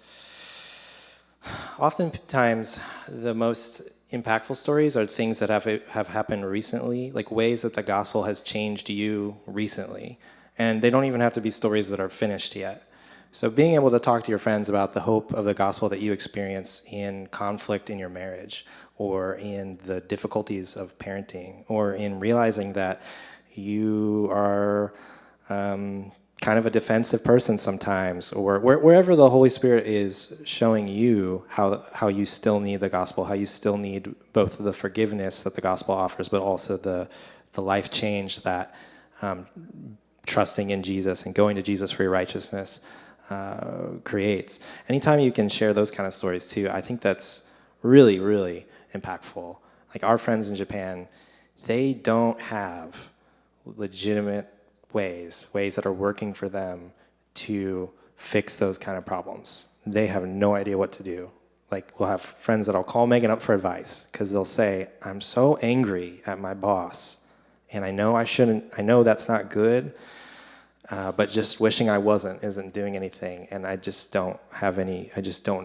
the most impactful stories are things that have happened recently, like ways that the gospel has changed you recently. And they don't even have to be stories that are finished yet. So being able to talk to your friends about the hope of the gospel that you experience in conflict in your marriage, or in the difficulties of parenting, or in realizing that you are kind of a defensive person sometimes, or wherever the Holy Spirit is showing you how you still need the gospel, how you still need both the forgiveness that the gospel offers, but also the life change that trusting in Jesus and going to Jesus for your righteousness creates. Anytime you can share those kind of stories too, I think that's really, really impactful. Like our friends in Japan, they don't have legitimate ways that are working for them to fix those kind of problems. They have no idea what to do. Like we'll have friends that'll call Megan up for advice because they'll say, I'm so angry at my boss and I know I shouldn't, I know that's not good, but just wishing I wasn't isn't doing anything, and I just don't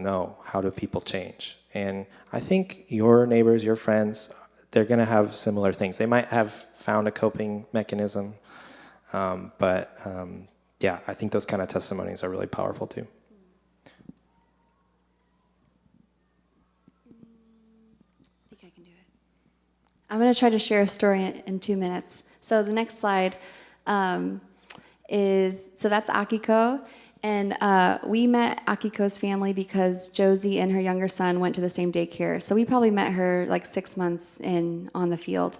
know how do people change. And I think your neighbors, your friends, they're going to have similar things. They might have found a coping mechanism, but yeah, I think those kind of testimonies are really powerful too. I think I can do it. I'm going to try to share a story in 2 minutes. So the next slide so that's Akiko. And we met Akiko's family because Josie and her younger son went to the same daycare. So we probably met her like 6 months in on the field.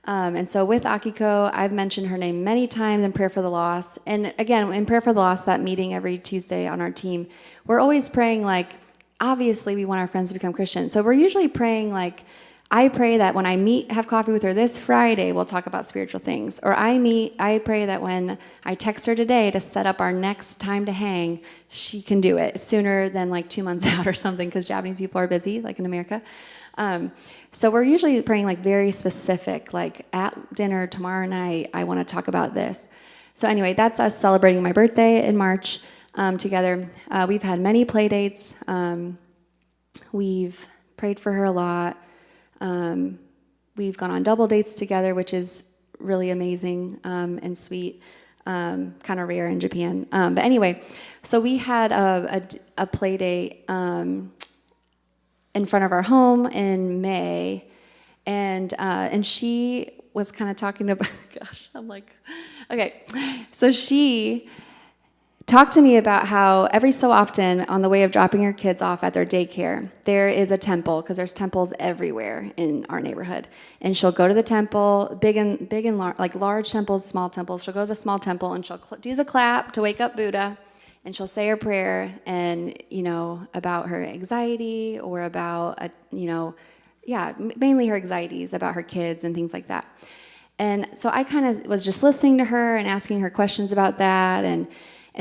And so with Akiko, I've mentioned her name many times in Prayer for the Lost. And again, in Prayer for the Lost, that meeting every Tuesday on our team, we're always praying like, obviously we want our friends to become Christian. So we're usually praying like, I pray that when I have coffee with her this Friday, we'll talk about spiritual things. Or I pray that when I text her today to set up our next time to hang, she can do it sooner than like 2 months out or something, because Japanese people are busy, like in America. So we're usually praying like very specific, like at dinner tomorrow night, I want to talk about this. So anyway, that's us celebrating my birthday in March together. We've had many play dates. We've prayed for her a lot. We've gone on double dates together, which is really amazing and sweet, kind of rare in Japan. But anyway, so we had a play date in front of our home in May, and she was kind of talking about, gosh, I'm like, okay. So she talked to me about how every so often on the way of dropping her kids off at their daycare, there is a temple, because there's temples everywhere in our neighborhood. And she'll go to the temple, big and like large temples, small temples. She'll go to the small temple and she'll do the clap to wake up Buddha, and she'll say her prayer and, about her anxiety or about, mainly her anxieties about her kids and things like that. And so I kind of was just listening to her and asking her questions about that, and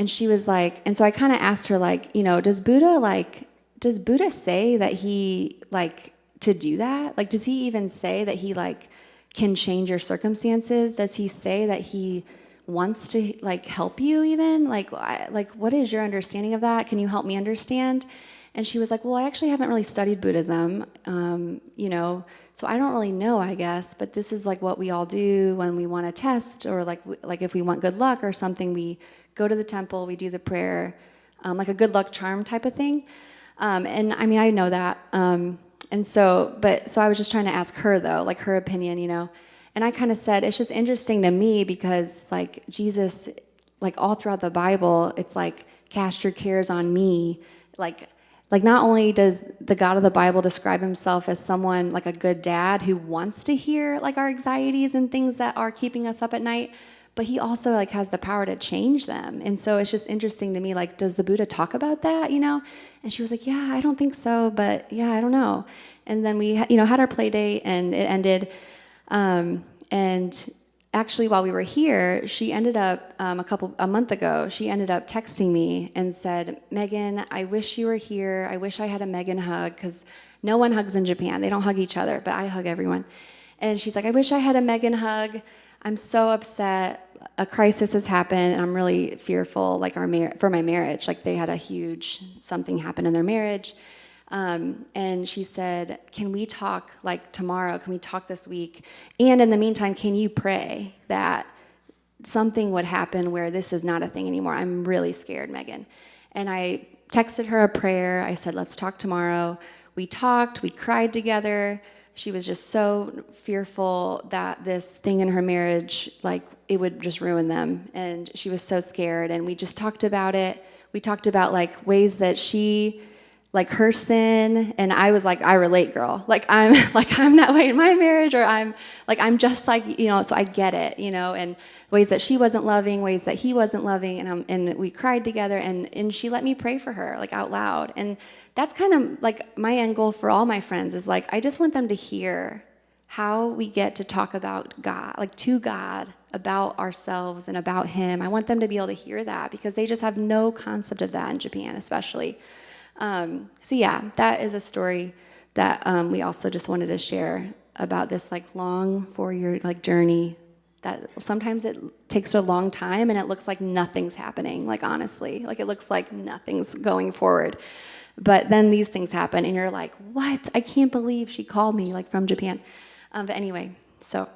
she was like, and so I kind of asked her, like, does Buddha say that he, like, to do that? Like, does he even say that he, like, can change your circumstances? Does he say that he wants to, like, help you even? Like, what is your understanding of that? Can you help me understand? And she was like, well, I actually haven't really studied Buddhism, so I don't really know, I guess, but this is like what we all do when we want to test, or like if we want good luck or something, we go to the temple, we do the prayer, like a good luck charm type of thing. And I mean, I know that. And so I was just trying to ask her though, like her opinion, and I kind of said, it's just interesting to me because like Jesus, like all throughout the Bible, it's like, cast your cares on me. Like not only does the God of the Bible describe himself as someone like a good dad who wants to hear like our anxieties and things that are keeping us up at night, but he also like has the power to change them. And so it's just interesting to me, like, does the Buddha talk about that, And she was like, yeah, I don't think so, but yeah, I don't know. And then we, had our play date and it ended. And actually, while we were here, she ended up, a month ago, she ended up texting me and said, Megan, I wish you were here. I wish I had a Megan hug, because no one hugs in Japan. They don't hug each other, but I hug everyone. And she's like, I wish I had a Megan hug. I'm so upset. A crisis has happened, and I'm really fearful, like for my marriage. Like they had a huge something happen in their marriage. And she said, can we talk like tomorrow? Can we talk this week? And in the meantime, can you pray that something would happen where this is not a thing anymore? I'm really scared, Megan. And I texted her a prayer. I said, let's talk tomorrow. We talked, we cried together. She was just so fearful that this thing in her marriage, like it would just ruin them. And she was so scared. And we just talked about it. We talked about like ways that she, like her sin, and I was like, I relate, girl. Like I'm that way in my marriage, or I'm just like, so I get it, and ways that she wasn't loving, ways that he wasn't loving, and we cried together, and she let me pray for her, like out loud. And that's kind of like my end goal for all my friends is like, I just want them to hear how we get to talk about God, like to God, about ourselves and about him. I want them to be able to hear that, because they just have no concept of that in Japan, especially. So yeah, that is a story that we also just wanted to share about this like long 4-year like journey that sometimes it takes a long time and it looks like nothing's happening, like honestly. Like it looks like nothing's going forward. But then these things happen and you're like, what? I can't believe she called me, like from Japan. But anyway, so.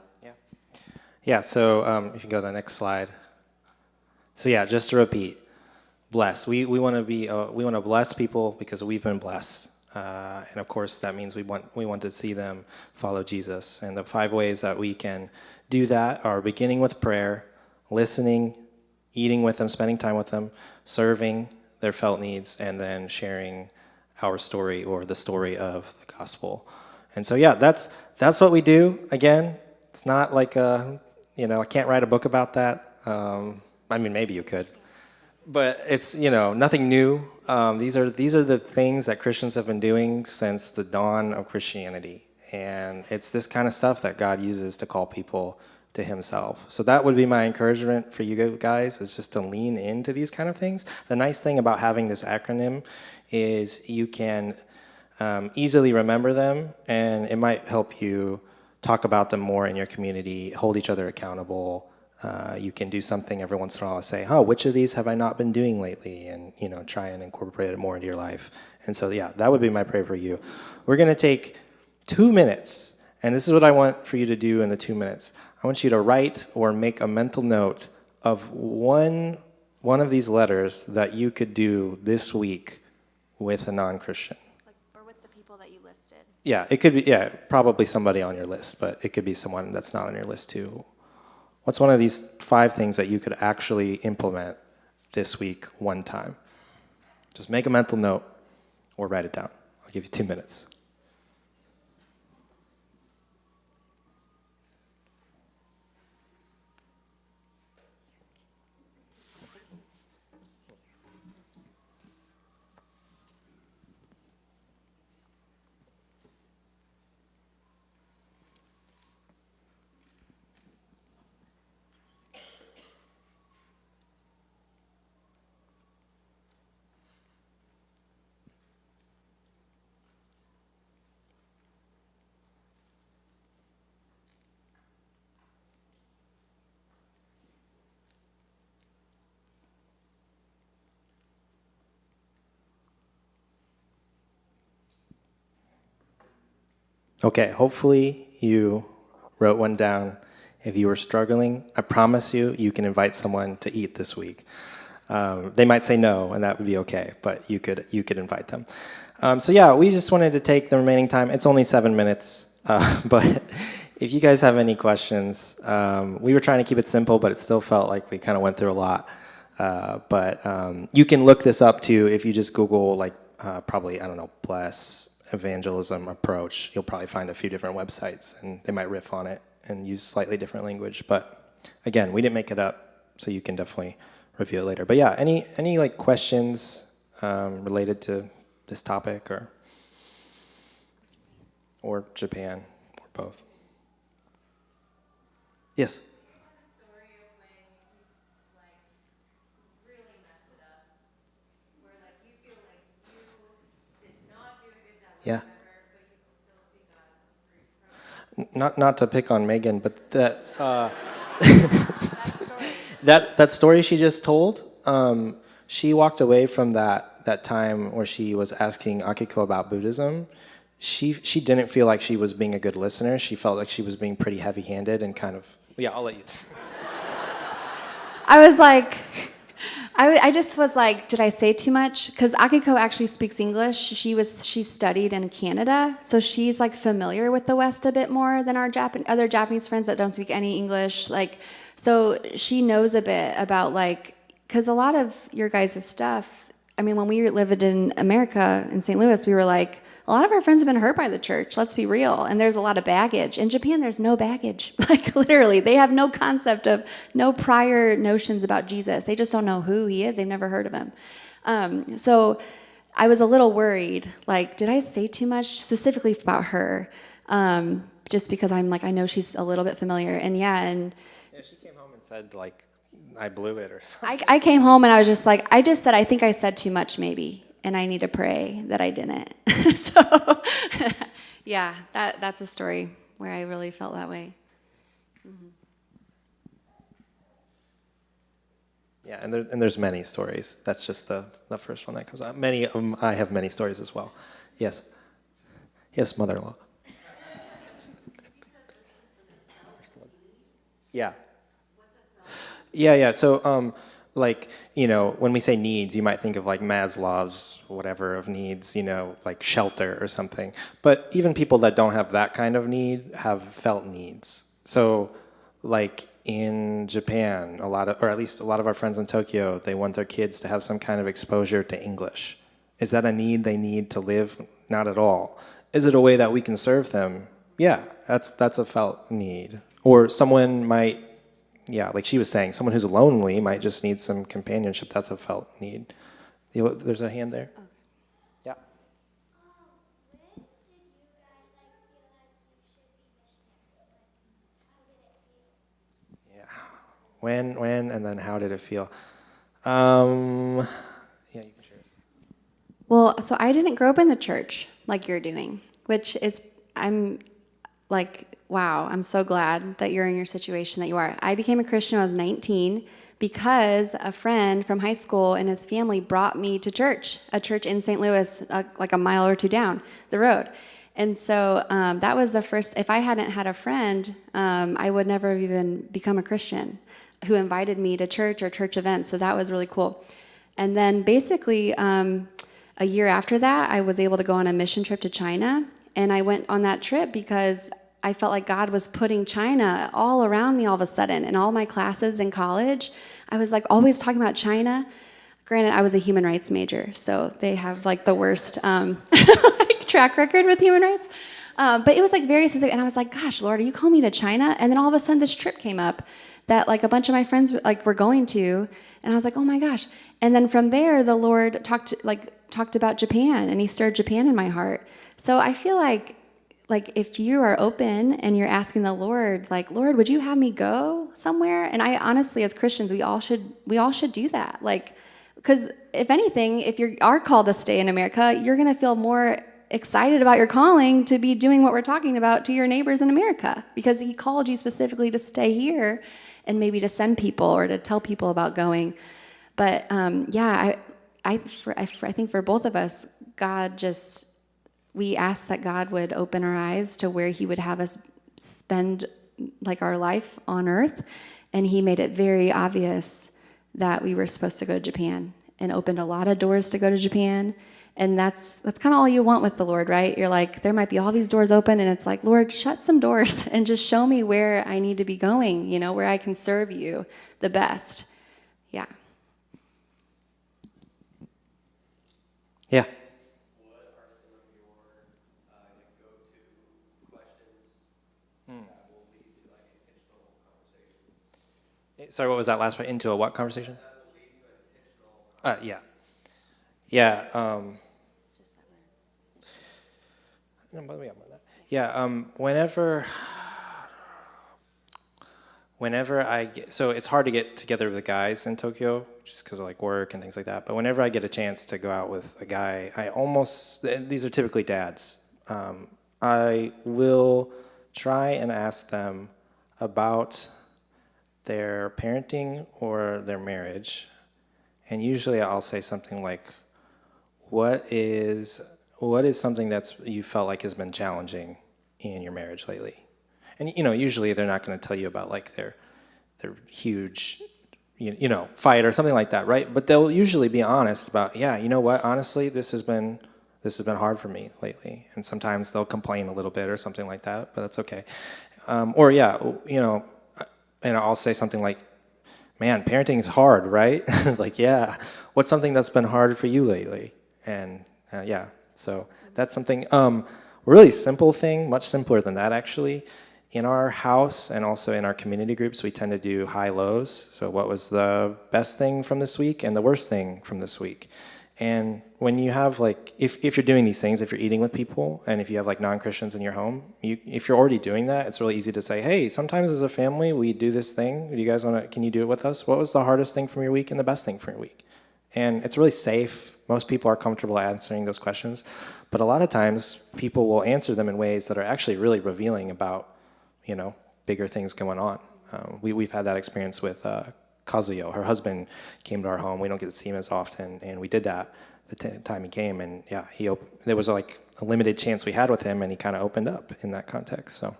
Yeah, so if you go to the next slide. So yeah, just to repeat, bless. We want to bless people because we've been blessed. And of course, that means we want to see them follow Jesus. And the 5 ways that we can do that are beginning with prayer, listening, eating with them, spending time with them, serving their felt needs, and then sharing our story or the story of the gospel. And so yeah, that's what we do. Again, it's not like I can't write a book about that. I mean, maybe you could. But it's, nothing new. These are the things that Christians have been doing since the dawn of Christianity. And it's this kind of stuff that God uses to call people to himself. So that would be my encouragement for you guys, is just to lean into these kind of things. The nice thing about having this acronym is you can easily remember them, and it might help you talk about them more in your community, hold each other accountable. You can do something every once in a while, say, which of these have I not been doing lately? And, try and incorporate it more into your life. And so, yeah, that would be my prayer for you. We're going to take 2 minutes, and this is what I want for you to do in the 2 minutes. I want you to write or make a mental note of one of these letters that you could do this week with a non-Christian. Or with the people that you listed. Yeah, it could be, probably somebody on your list, but it could be someone that's not on your list too. What's one of these 5 things that you could actually implement this week one time? Just make a mental note or write it down. I'll give you 2 minutes. Okay, hopefully you wrote one down. If you were struggling, I promise you can invite someone to eat this week. They might say no, and that would be okay, but you could invite them. So yeah, we just wanted to take the remaining time. It's only 7 minutes, but if you guys have any questions, we were trying to keep it simple, but it still felt like we kind of went through a lot. But you can look this up too if you just Google probably, bless evangelism approach. You'll probably find a few different websites, and they might riff on it and use slightly different language. But again, we didn't make it up, so you can definitely review it later. But yeah, any questions related to this topic or Japan or both? Yes. Yeah. Not to pick on Megan, but that that story she just told, she walked away from that time where she was asking Akiko about Buddhism. She didn't feel like she was being a good listener. She felt like she was being pretty heavy-handed and kind of. Yeah, I'll let you. I was like, I just was like, did I say too much? Because Akiko actually speaks English. She studied in Canada, so she's like familiar with the West a bit more than our other Japanese friends that don't speak any English. So she knows a bit about because a lot of your guys' stuff. I mean, when we lived in America in St. Louis, we were like, a lot of our friends have been hurt by the church. Let's be real. And there's a lot of baggage. In Japan, there's no baggage. Literally, they have no concept of, no prior notions about Jesus. They just don't know who he is. They've never heard of him. So I was a little worried. Did I say too much specifically about her? Just because I know she's a little bit familiar. And yeah, she came home and said, I blew it or something. I came home and I was just I just said, I think I said too much maybe. And I need to pray that I didn't. So, yeah, that's a story where I really felt that way. Mm-hmm. Yeah, and there's many stories. That's just the first one that comes out. Many of them, I have many stories as well. Yes. Yes, mother-in-law. Yeah. Yeah. So, like, when we say needs, you might think of like Maslow's whatever of needs, like shelter or something. But even people that don't have that kind of need have felt needs. So, like in Japan, or at least a lot of our friends in Tokyo, they want their kids to have some kind of exposure to English. Is that a need they need to live? Not at all. Is it a way that we can serve them? Yeah, that's a felt need. Or someone might, yeah, like she was saying, someone who's lonely might just need some companionship. That's a felt need. There's a hand there. Yeah. Yeah. When, and then how did it feel? Yeah, you can share it. Well, so I didn't grow up in the church like you're doing, which is, I'm like, wow, I'm so glad that you're in your situation that you are. I became a Christian when I was 19 because a friend from high school and his family brought me to church, a church in St. Louis, like a mile or two down the road. And so that was the first, if I hadn't had a friend, I would never have even become a Christian who invited me to church or church events. So that was really cool. And then basically a year after that, I was able to go on a mission trip to China. And I went on that trip because I felt like God was putting China all around me all of a sudden. In all my classes in college, I was like always talking about China. Granted, I was a human rights major, so they have like the worst like, track record with human rights. But it was like very specific, and I was like, gosh, Lord, are you calling me to China? And then all of a sudden this trip came up that like a bunch of my friends like were going to, and I was like, oh my gosh. And then from there, the Lord talked about Japan, and he stirred Japan in my heart. So I feel like if you are open and you're asking the Lord, like, Lord, would you have me go somewhere? And I honestly, as Christians, we all should do that. Like, because if anything, if you are called to stay in America, you're going to feel more excited about your calling to be doing what we're talking about to your neighbors in America, because he called you specifically to stay here and maybe to send people or to tell people about going. But yeah, I think for both of us, we asked that God would open our eyes to where he would have us spend like our life on earth. And he made it very obvious that we were supposed to go to Japan, and opened a lot of doors to go to Japan. And that's kind of all you want with the Lord, right? You're like, there might be all these doors open, and it's like, Lord, shut some doors and just show me where I need to be going, where I can serve you the best. Yeah. Yeah. Sorry, what was that last part? Into a what conversation? Yeah. Yeah. Whenever I get, so it's hard to get together with the guys in Tokyo just because of like work and things like that. But whenever I get a chance to go out with a guy, these are typically dads. I will try and ask them about their parenting or their marriage, and usually I'll say something like, what is something that's you felt like has been challenging in your marriage lately? And usually they're not going to tell you about like their huge fight or something like that, right? But they'll usually be honest about, yeah, you know what, honestly, this has been hard for me lately. And sometimes they'll complain a little bit or something like that, but that's okay. Or yeah, and I'll say something like, man, parenting is hard, right? Like, yeah, what's something that's been hard for you lately? And yeah, so that's something, really simple thing, much simpler than that actually. In our house and also in our community groups, we tend to do high-lows. So what was the best thing from this week and the worst thing from this week? And when you have like, if you're doing these things, if you're eating with people, and if you have like non-Christians in your home, if you're already doing that, it's really easy to say, hey, sometimes as a family, we do this thing. Do you guys can you do it with us? What was the hardest thing from your week and the best thing from your week? And it's really safe. Most people are comfortable answering those questions. But a lot of times, people will answer them in ways that are actually really revealing about, bigger things going on. We've had that experience with Kazuyo. Her husband came to our home. We don't get to see him as often, and we did that the time he came. And yeah, there was like a limited chance we had with him, and he kind of opened up in that context. So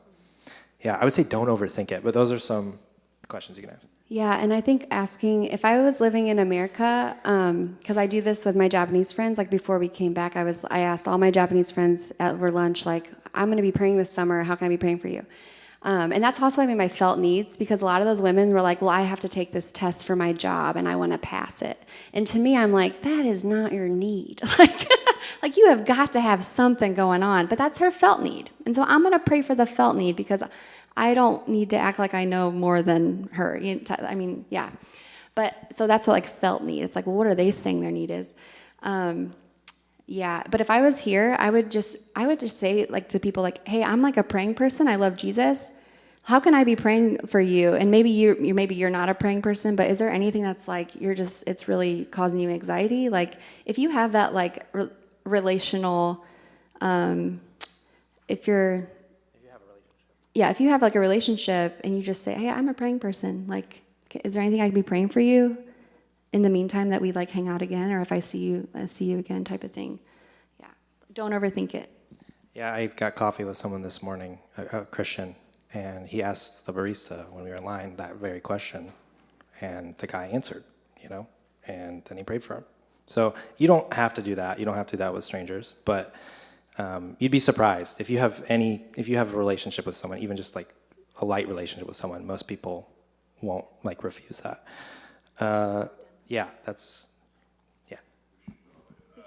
yeah, I would say don't overthink it, but those are some questions you can ask. Yeah, and I think asking, if I was living in America, because I do this with my Japanese friends, like before we came back, I asked all my Japanese friends over lunch, like, I'm going to be praying this summer, how can I be praying for you? And that's also what I mean by felt needs, because a lot of those women were like, well, I have to take this test for my job, and I want to pass it. And to me, I'm like, that is not your need. Like you have got to have something going on, but that's her felt need. And so I'm going to pray for the felt need, because I don't need to act like I know more than her. I mean, yeah. But so that's what like felt need. It's like, well, what are they saying their need is? Yeah. But if I was here, I would just say like to people like, hey, I'm like a praying person. I love Jesus. How can I be praying for you? And maybe you're not a praying person, but is there anything that's like it's really causing you anxiety? Like if you have that like relational, if you have like a relationship and you just say, hey, I'm a praying person, like, is there anything I can be praying for you in the meantime that we like hang out again, or if I see you again type of thing? Yeah. Don't overthink it. Yeah, I got coffee with someone this morning, a Christian, and he asked the barista when we were in line that very question, and the guy answered, and then he prayed for him. So you don't have to do that. You don't have to do that with strangers, but you'd be surprised if you have a relationship with someone, even just like a light relationship with someone. Most people won't like refuse that. Yeah. We can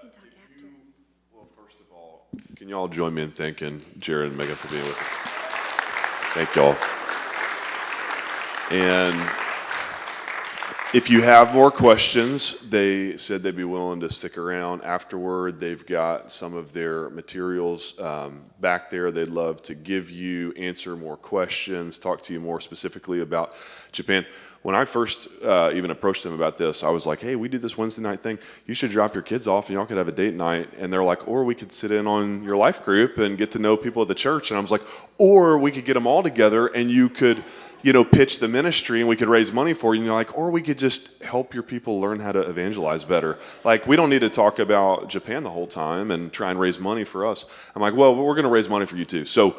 talk after. Well, first of all, can y'all join me in thanking Jared and Megan for being with us? Thank y'all. And if you have more questions, they said they'd be willing to stick around afterward. They've got some of their materials back there. They'd love to give you, answer more questions, talk to you more specifically about Japan. When I first even approached them about this, I was like, hey, we do this Wednesday night thing. You should drop your kids off and y'all could have a date night. And they're like, or we could sit in on your life group and get to know people at the church. And I was like, or we could get them all together and you could pitch the ministry and we could raise money for you. And you're like, or we could just help your people learn how to evangelize better. Like, we don't need to talk about Japan the whole time and try and raise money for us. I'm like, well, we're going to raise money for you too. So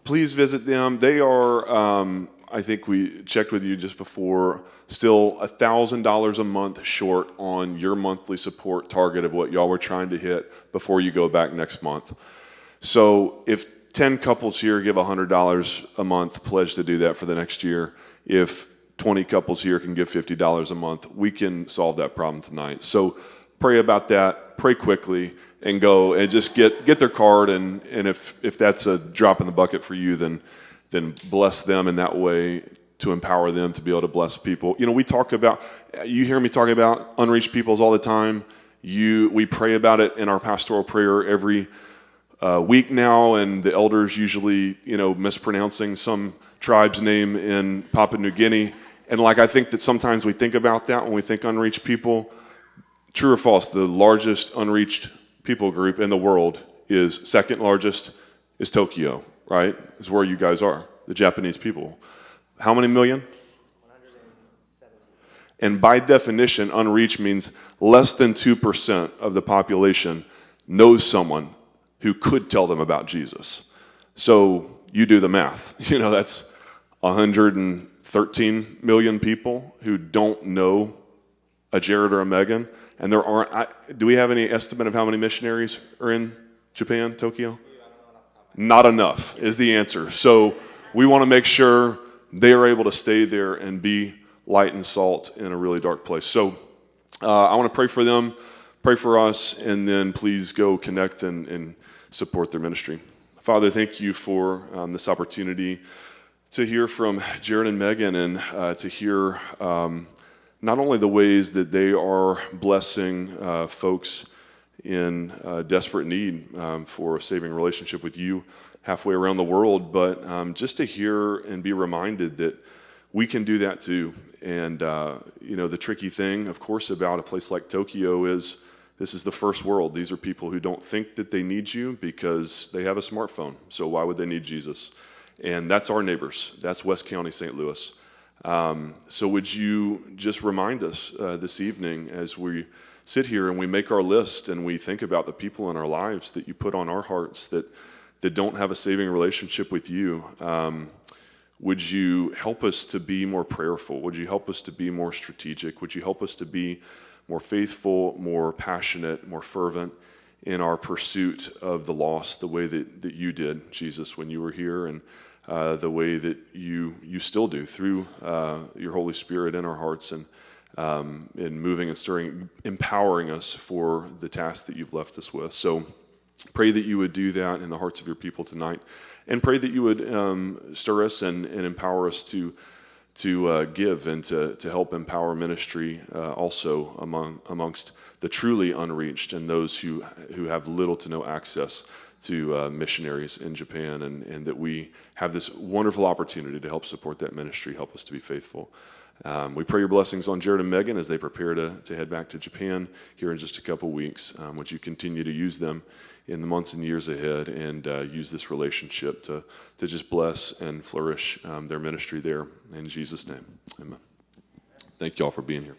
please visit them. They are, I think we checked with you just before, still $1,000 a month short on your monthly support target of what y'all were trying to hit before you go back next month. So if 10 couples here give $100 a month, pledge to do that for the next year. If 20 couples here can give $50 a month, we can solve that problem tonight. So pray about that, pray quickly, and go and just get their card. And if that's a drop in the bucket for you, then bless them in that way to empower them to be able to bless people. You hear me talk about unreached peoples all the time. We pray about it in our pastoral prayer every week now, and the elders usually, mispronouncing some tribe's name in Papua New Guinea. And I think that sometimes we think about that when we think unreached people. True or false, the largest unreached people group in the world is second largest is Tokyo, right? Is where you guys are, the Japanese people. How many million? 170. And by definition, unreached means less than 2% of the population knows someone who could tell them about Jesus. So you do the math. That's 113 million people who don't know a Jared or a Megan. And there aren't, do we have any estimate of how many missionaries are in Japan, Tokyo? Not enough is the answer. So we want to make sure they are able to stay there and be light and salt in a really dark place. So I want to pray for them, pray for us, and then please go connect and support their ministry. Father, thank you for this opportunity to hear from Jared and Megan and to hear not only the ways that they are blessing folks in desperate need for a saving relationship with you halfway around the world, but just to hear and be reminded that we can do that too. And, the tricky thing, of course, about a place like Tokyo is this is the first world. These are people who don't think that they need you because they have a smartphone. So why would they need Jesus? And that's our neighbors. That's West County, St. Louis. So would you just remind us this evening as we sit here and we make our list and we think about the people in our lives that you put on our hearts that don't have a saving relationship with you, would you help us to be more prayerful? Would you help us to be more strategic? Would you help us to be more faithful, more passionate, more fervent in our pursuit of the lost, the way that you did, Jesus, when you were here, and the way that you still do through your Holy Spirit in our hearts, and in moving and stirring, empowering us for the task that you've left us with. So pray that you would do that in the hearts of your people tonight, and pray that you would stir us and empower us to give and to help empower ministry also amongst the truly unreached and those who have little to no access to missionaries in Japan, and that we have this wonderful opportunity to help support that ministry. Help us to be faithful. We pray your blessings on Jared and Megan as they prepare to head back to Japan here in just a couple weeks. Would you continue to use them in the months and years ahead, and use this relationship to just bless and flourish their ministry there. In Jesus' name, amen. Thank you all for being here.